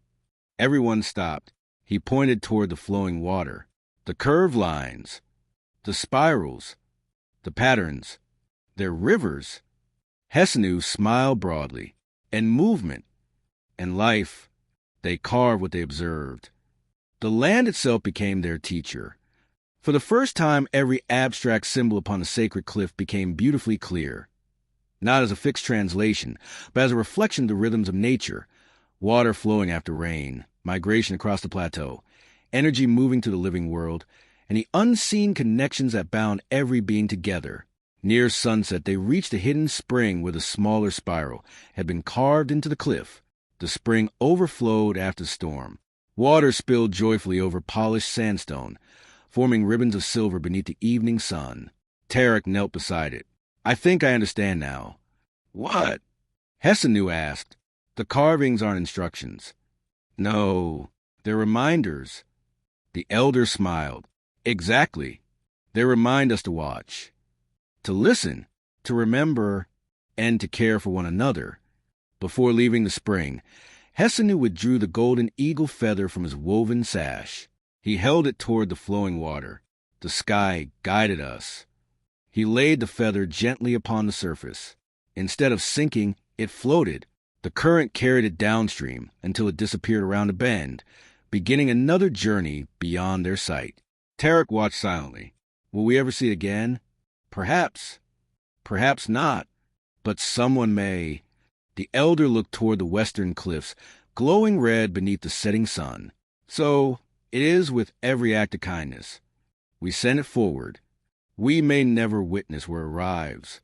Everyone stopped. He pointed toward the flowing water. The curved lines, the spirals, the patterns, they're rivers. Hesanu smiled broadly. And movement and life, they carved what they observed. The land itself became their teacher. For the first time, every abstract symbol upon the sacred cliff became beautifully clear. Not as a fixed translation, but as a reflection of the rhythms of nature. Water flowing after rain, migration across the plateau, energy moving to the living world, and the unseen connections that bound every being together. Near sunset, they reached a hidden spring where the smaller spiral had been carved into the cliff. The spring overflowed after the storm. Water spilled joyfully over polished sandstone, forming ribbons of silver beneath the evening sun. Tarek knelt beside it. I think I understand now. What? Hesanu asked. The carvings aren't instructions. No, they're reminders. The elder smiled. Exactly. They remind us to watch, to listen, to remember, and to care for one another. Before leaving the spring, Hesanu withdrew the golden eagle feather from his woven sash. He held it toward the flowing water. The sky guided us. He laid the feather gently upon the surface. Instead of sinking, it floated. The current carried it downstream until it disappeared around a bend, beginning another journey beyond their sight. Tarek watched silently. Will we ever see it again? Perhaps. Perhaps not. But someone may. The elder looked toward the western cliffs, glowing red beneath the setting sun. So it is with every act of kindness. We send it forward. We may never witness where it arrives.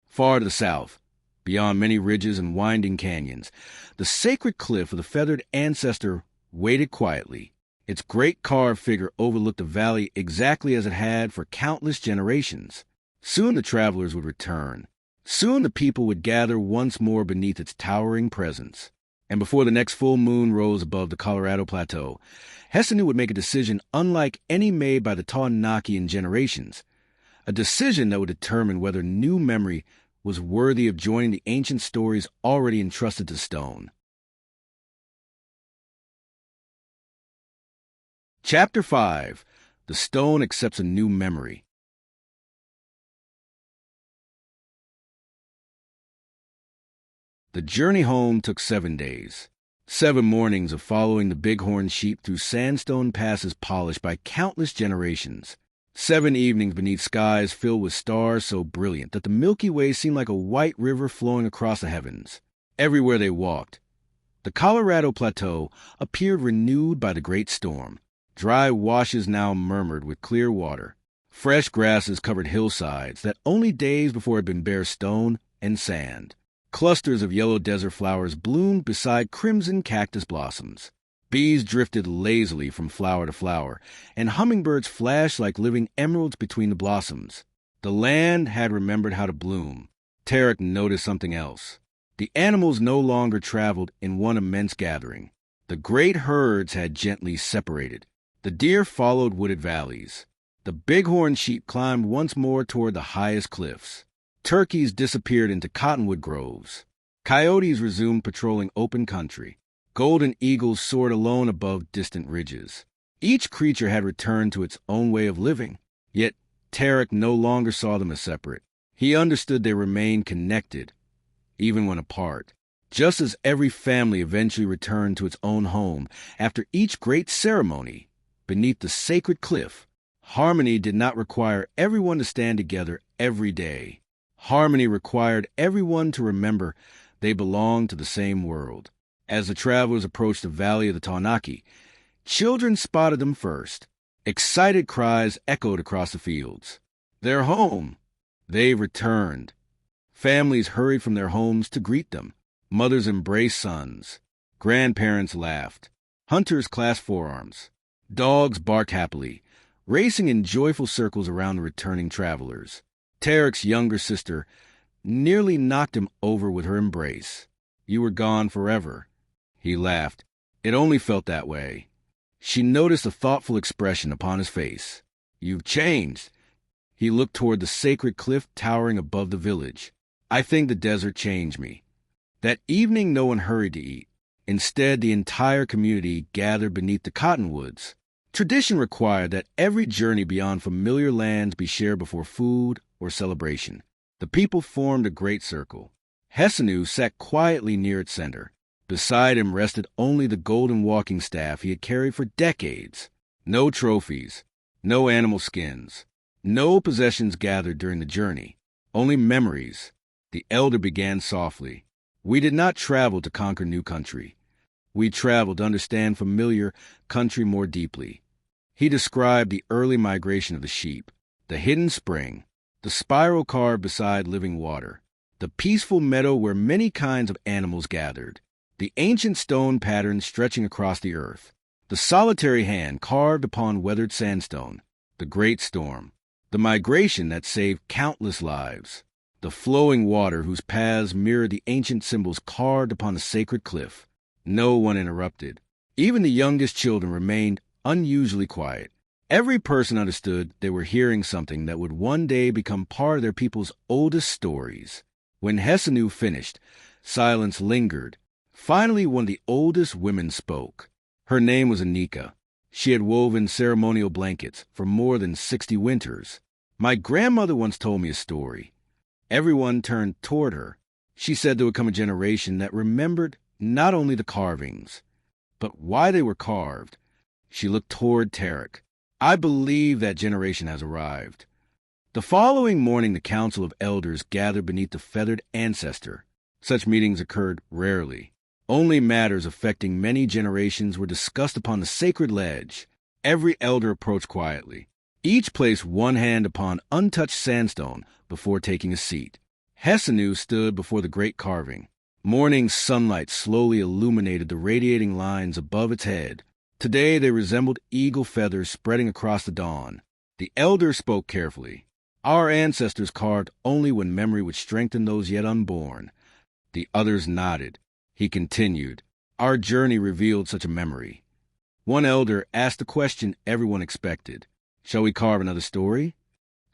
Far to the south, beyond many ridges and winding canyons, the sacred cliff of the Feathered Ancestor waited quietly. Its great carved figure overlooked the valley exactly as it had for countless generations. Soon the travelers would return. Soon the people would gather once more beneath its towering presence. And before the next full moon rose above the Colorado Plateau, Hesanu would make a decision unlike any made by the Tawenaki in generations. A decision that would determine whether new memory was worthy of joining the ancient stories already entrusted to stone. Chapter 5. The Stone Accepts a New Memory. The journey home took 7 days. 7 mornings of following the bighorn sheep through sandstone passes polished by countless generations. 7 evenings beneath skies filled with stars so brilliant that the Milky Way seemed like a white river flowing across the heavens. Everywhere they walked, the Colorado Plateau appeared renewed by the great storm. Dry washes now murmured with clear water. Fresh grasses covered hillsides that only days before had been bare stone and sand. Clusters of yellow desert flowers bloomed beside crimson cactus blossoms. Bees drifted lazily from flower to flower, and hummingbirds flashed like living emeralds between the blossoms. The land had remembered how to bloom. Tarek noticed something else. The animals no longer traveled in one immense gathering. The great herds had gently separated. The deer followed wooded valleys. The bighorn sheep climbed once more toward the highest cliffs. Turkeys disappeared into cottonwood groves. Coyotes resumed patrolling open country. Golden eagles soared alone above distant ridges. Each creature had returned to its own way of living. Yet Tarek no longer saw them as separate. He understood they remained connected, even when apart. Just as every family eventually returned to its own home after each great ceremony beneath the sacred cliff, harmony did not require everyone to stand together every day. Harmony required everyone to remember they belonged to the same world. As the travelers approached the valley of the Tawenaki, children spotted them first. Excited cries echoed across the fields. They're home! They've returned. Families hurried from their homes to greet them. Mothers embraced sons. Grandparents laughed. Hunters clasped forearms. Dogs barked happily, racing in joyful circles around the returning travelers. Tarek's younger sister nearly knocked him over with her embrace. You were gone forever. He laughed. It only felt that way. She noticed a thoughtful expression upon his face. You've changed. He looked toward the sacred cliff towering above the village. I think the desert changed me. That evening no one hurried to eat. Instead, the entire community gathered beneath the cottonwoods. Tradition required that every journey beyond familiar lands be shared before food or celebration. The people formed a great circle. Hesanu sat quietly near its center. Beside him rested only the golden walking staff he had carried for decades. No trophies, no animal skins, no possessions gathered during the journey, only memories. The elder began softly. We did not travel to conquer new country. We traveled to understand familiar country more deeply. He described the early migration of the sheep, the hidden spring, the spiral carved beside living water, the peaceful meadow where many kinds of animals gathered, the ancient stone patterns stretching across the earth, the solitary hand carved upon weathered sandstone, the great storm, the migration that saved countless lives, the flowing water whose paths mirrored the ancient symbols carved upon the sacred cliff. No one interrupted. Even the youngest children remained unusually quiet. Every person understood they were hearing something that would one day become part of their people's oldest stories. When Hesanu finished, silence lingered. Finally, one of the oldest women spoke. Her name was Anika. She had woven ceremonial blankets for more than 60 winters. My grandmother once told me a story. Everyone turned toward her. She said there would come a generation that remembered not only the carvings, but why they were carved. She looked toward Tarek. I believe that generation has arrived. The following morning, the Council of Elders gathered beneath the Feathered Ancestor. Such meetings occurred rarely. Only matters affecting many generations were discussed upon the sacred ledge. Every elder approached quietly. Each placed one hand upon untouched sandstone before taking a seat. Hesanu stood before the great carving. Morning sunlight slowly illuminated the radiating lines above its head. Today they resembled eagle feathers spreading across the dawn. The elder spoke carefully. Our ancestors carved only when memory would strengthen those yet unborn. The others nodded. He continued. Our journey revealed such a memory. One elder asked the question everyone expected. Shall we carve another story?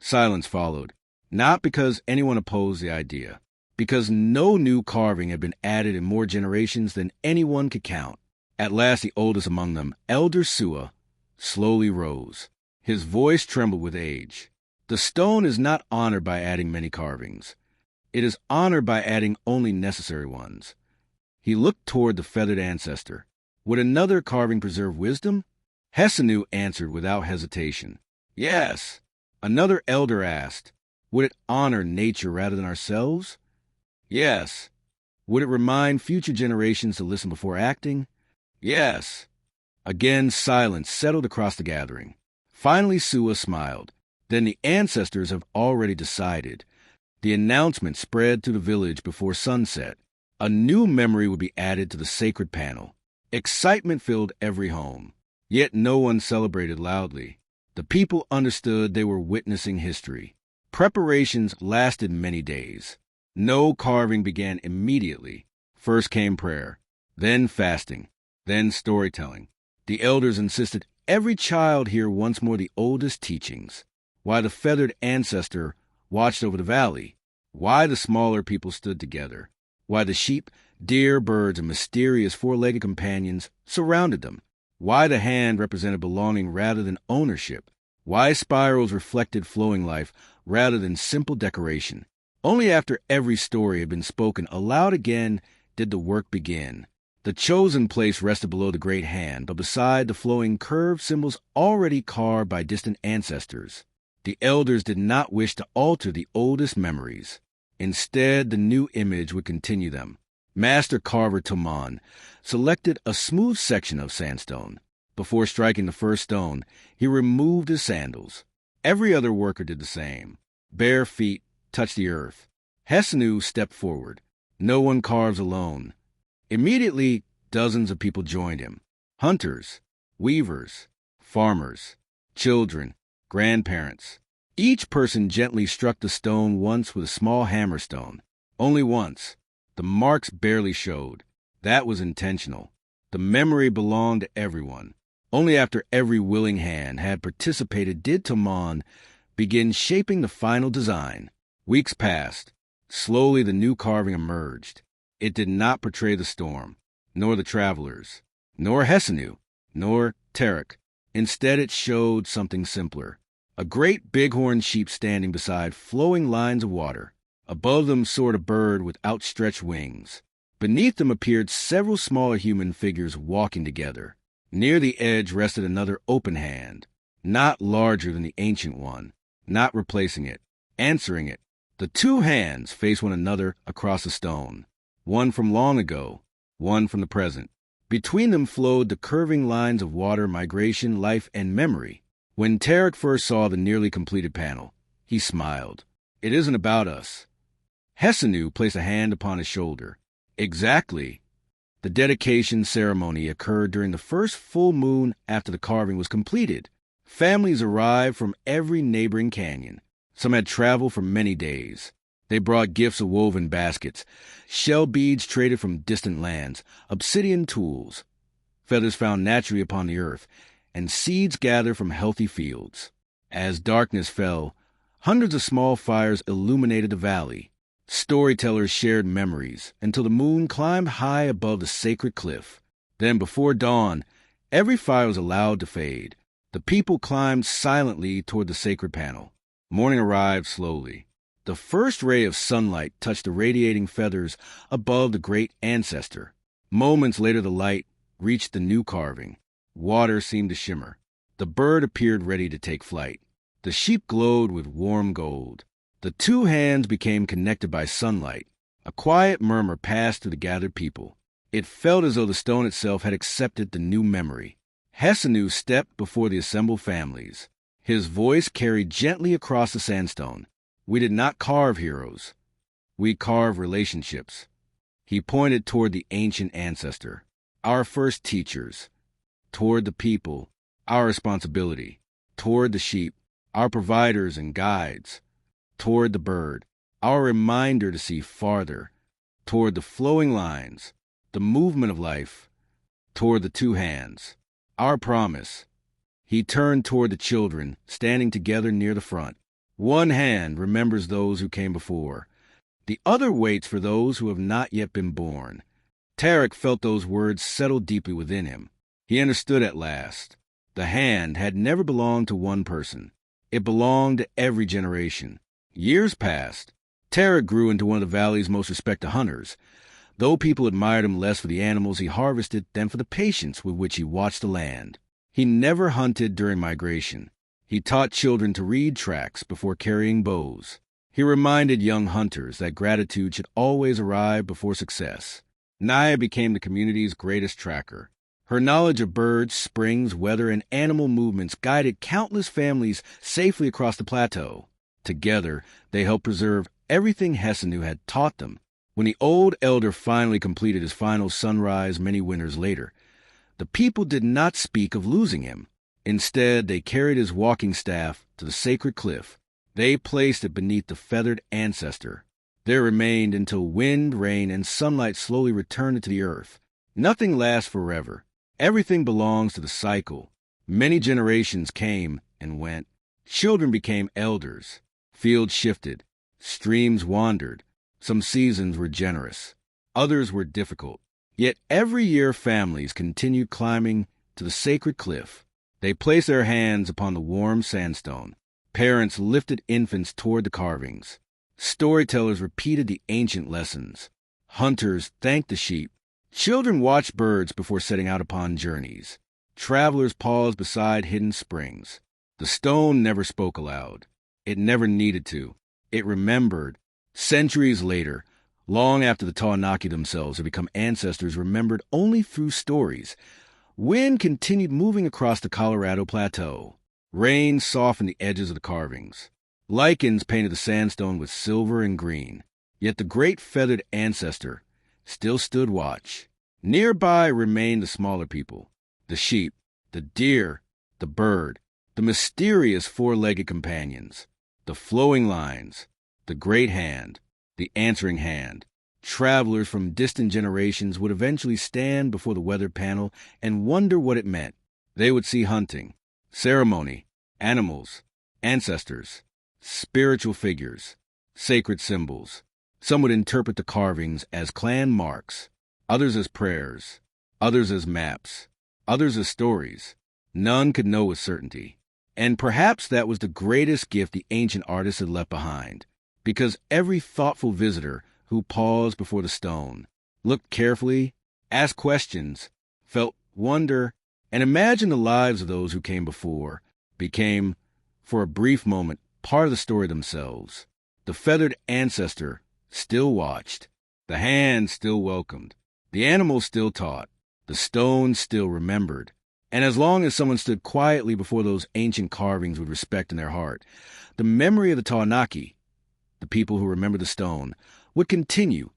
Silence followed. Not because anyone opposed the idea. Because no new carving had been added in more generations than anyone could count. At last the oldest among them, Elder Sua, slowly rose. His voice trembled with age. The stone is not honored by adding many carvings. It is honored by adding only necessary ones. He looked toward the Feathered Ancestor. Would another carving preserve wisdom? Hesanu answered without hesitation. Yes. Another elder asked, would it honor nature rather than ourselves? Yes. Would it remind future generations to listen before acting? Yes. Again, silence settled across the gathering. Finally, Sua smiled. Then the ancestors have already decided. The announcement spread through the village before sunset. A new memory would be added to the sacred panel. Excitement filled every home. Yet no one celebrated loudly. The people understood they were witnessing history. Preparations lasted many days. No carving began immediately. First came prayer, then fasting, then storytelling. The elders insisted every child hear once more the oldest teachings. Why the feathered ancestor watched over the valley. Why the smaller people stood together. Why the sheep, deer, birds, and mysterious four-legged companions surrounded them. Why the hand represented belonging rather than ownership. Why spirals reflected flowing life rather than simple decoration. Only after every story had been spoken aloud again did the work begin. The chosen place rested below the great hand, but beside the flowing curved symbols already carved by distant ancestors. The elders did not wish to alter the oldest memories. Instead, the new image would continue them. Master carver Toman selected a smooth section of sandstone. Before striking the first stone, he removed his sandals. Every other worker did the same. Bare feet touched the earth. Hesanu stepped forward. No one carves alone. Immediately, dozens of people joined him. Hunters, weavers, farmers, children, grandparents. Each person gently struck the stone once with a small hammerstone. Only once. The marks barely showed. That was intentional. The memory belonged to everyone. Only after every willing hand had participated did Toman begin shaping the final design. Weeks passed. Slowly the new carving emerged. It did not portray the storm, nor the travelers, nor Hesanu, nor Tawenaki. Instead it showed something simpler. A great bighorn sheep standing beside flowing lines of water. Above them soared a bird with outstretched wings. Beneath them appeared several smaller human figures walking together. Near the edge rested another open hand, not larger than the ancient one, not replacing it, answering it. The two hands faced one another across the stone, one from long ago, one from the present. Between them flowed the curving lines of water, migration, life, and memory. When Tawenaki first saw the nearly completed panel, he smiled. It isn't about us. Hesanu placed a hand upon his shoulder. Exactly. The dedication ceremony occurred during the first full moon after the carving was completed. Families arrived from every neighboring canyon. Some had traveled for many days. They brought gifts of woven baskets, shell beads traded from distant lands, obsidian tools, feathers found naturally upon the earth, and seeds gathered from healthy fields. As darkness fell, hundreds of small fires illuminated the valley. Storytellers shared memories until the moon climbed high above the sacred cliff. Then, before dawn, every fire was allowed to fade. The people climbed silently toward the sacred panel. Morning arrived slowly. The first ray of sunlight touched the radiating feathers above the great ancestor. Moments later, the light reached the new carving. Water seemed to shimmer. The bird appeared ready to take flight. The sheep glowed with warm gold. The two hands became connected by sunlight. A quiet murmur passed through the gathered people. It felt as though the stone itself had accepted the new memory. Hesanu stepped before the assembled families. His voice carried gently across the sandstone. We did not carve heroes. We carve relationships. He pointed toward the ancient ancestor, our first teachers, toward the people, our responsibility, toward the sheep, our providers and guides, toward the bird, our reminder to see farther, toward the flowing lines, the movement of life, toward the two hands, our promise. He turned toward the children, standing together near the front. One hand remembers those who came before. The other waits for those who have not yet been born. Tawenaki felt those words settle deeply within him. He understood at last. The hand had never belonged to one person. It belonged to every generation. Years passed. Tawenaki grew into one of the valley's most respected hunters. Though people admired him less for the animals he harvested than for the patience with which he watched the land. He never hunted during migration. He taught children to read tracks before carrying bows. He reminded young hunters that gratitude should always arrive before success. Naya became the community's greatest tracker. Her knowledge of birds, springs, weather, and animal movements guided countless families safely across the plateau. Together, they helped preserve everything Hesanu had taught them. When the old elder finally completed his final sunrise many winters later, the people did not speak of losing him. Instead, they carried his walking staff to the sacred cliff. They placed it beneath the feathered ancestor. There remained until wind, rain, and sunlight slowly returned it to the earth. Nothing lasts forever. Everything belongs to the cycle. Many generations came and went. Children became elders. Fields shifted. Streams wandered. Some seasons were generous. Others were difficult. Yet every year families continued climbing to the sacred cliff. They placed their hands upon the warm sandstone. Parents lifted infants toward the carvings. Storytellers repeated the ancient lessons. Hunters thanked the sheep. Children watched birds before setting out upon journeys. Travelers paused beside hidden springs. The stone never spoke aloud. It never needed to. It remembered. Centuries later, long after the Tawenaki themselves had become ancestors remembered only through stories, wind continued moving across the Colorado Plateau. Rain softened the edges of the carvings. Lichens painted the sandstone with silver and green. Yet the great feathered ancestor still stood watch. Nearby remained the smaller people, the sheep, the deer, the bird, the mysterious four-legged companions, the flowing lines, the great hand, the answering hand. Travelers from distant generations would eventually stand before the weathered panel and wonder what it meant. They would see hunting, ceremony, animals, ancestors, spiritual figures, sacred symbols. Some would interpret the carvings as clan marks, others as prayers, others as maps, others as stories. None could know with certainty. And perhaps that was the greatest gift the ancient artists had left behind, because every thoughtful visitor who paused before the stone, looked carefully, asked questions, felt wonder, and imagined the lives of those who came before, became, for a brief moment, part of the story themselves. The feathered ancestor still watched. The hand still welcomed. The animals still taught. The stone still remembered. And as long as someone stood quietly before those ancient carvings with respect in their heart, the memory of the Tawenaki, the people who remember the stone, would continue,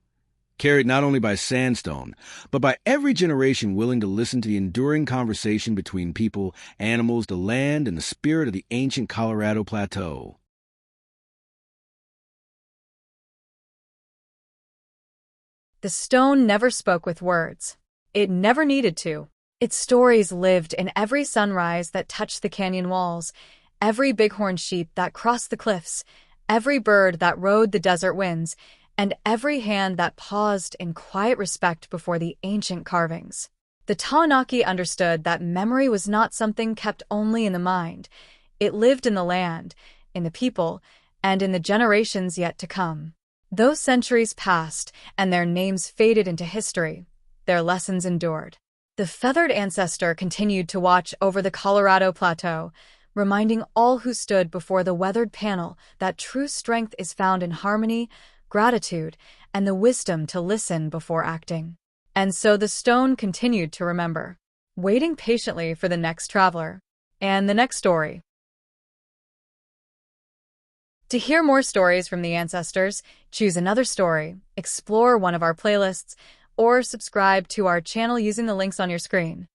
carried not only by sandstone, but by every generation willing to listen to the enduring conversation between people, animals, the land, and the spirit of the ancient Colorado Plateau. The stone never spoke with words. It never needed to. Its stories lived in every sunrise that touched the canyon walls, every bighorn sheep that crossed the cliffs, every bird that rode the desert winds, and every hand that paused in quiet respect before the ancient carvings. The Tawenaki understood that memory was not something kept only in the mind. It lived in the land, in the people, and in the generations yet to come. Those centuries passed, and their names faded into history. Their lessons endured. The feathered ancestor continued to watch over the Colorado Plateau, reminding all who stood before the weathered panel that true strength is found in harmony, gratitude, and the wisdom to listen before acting. And so the stone continued to remember, waiting patiently for the next traveler and the next story. To hear more stories from the ancestors, choose another story, explore one of our playlists, or subscribe to our channel using the links on your screen.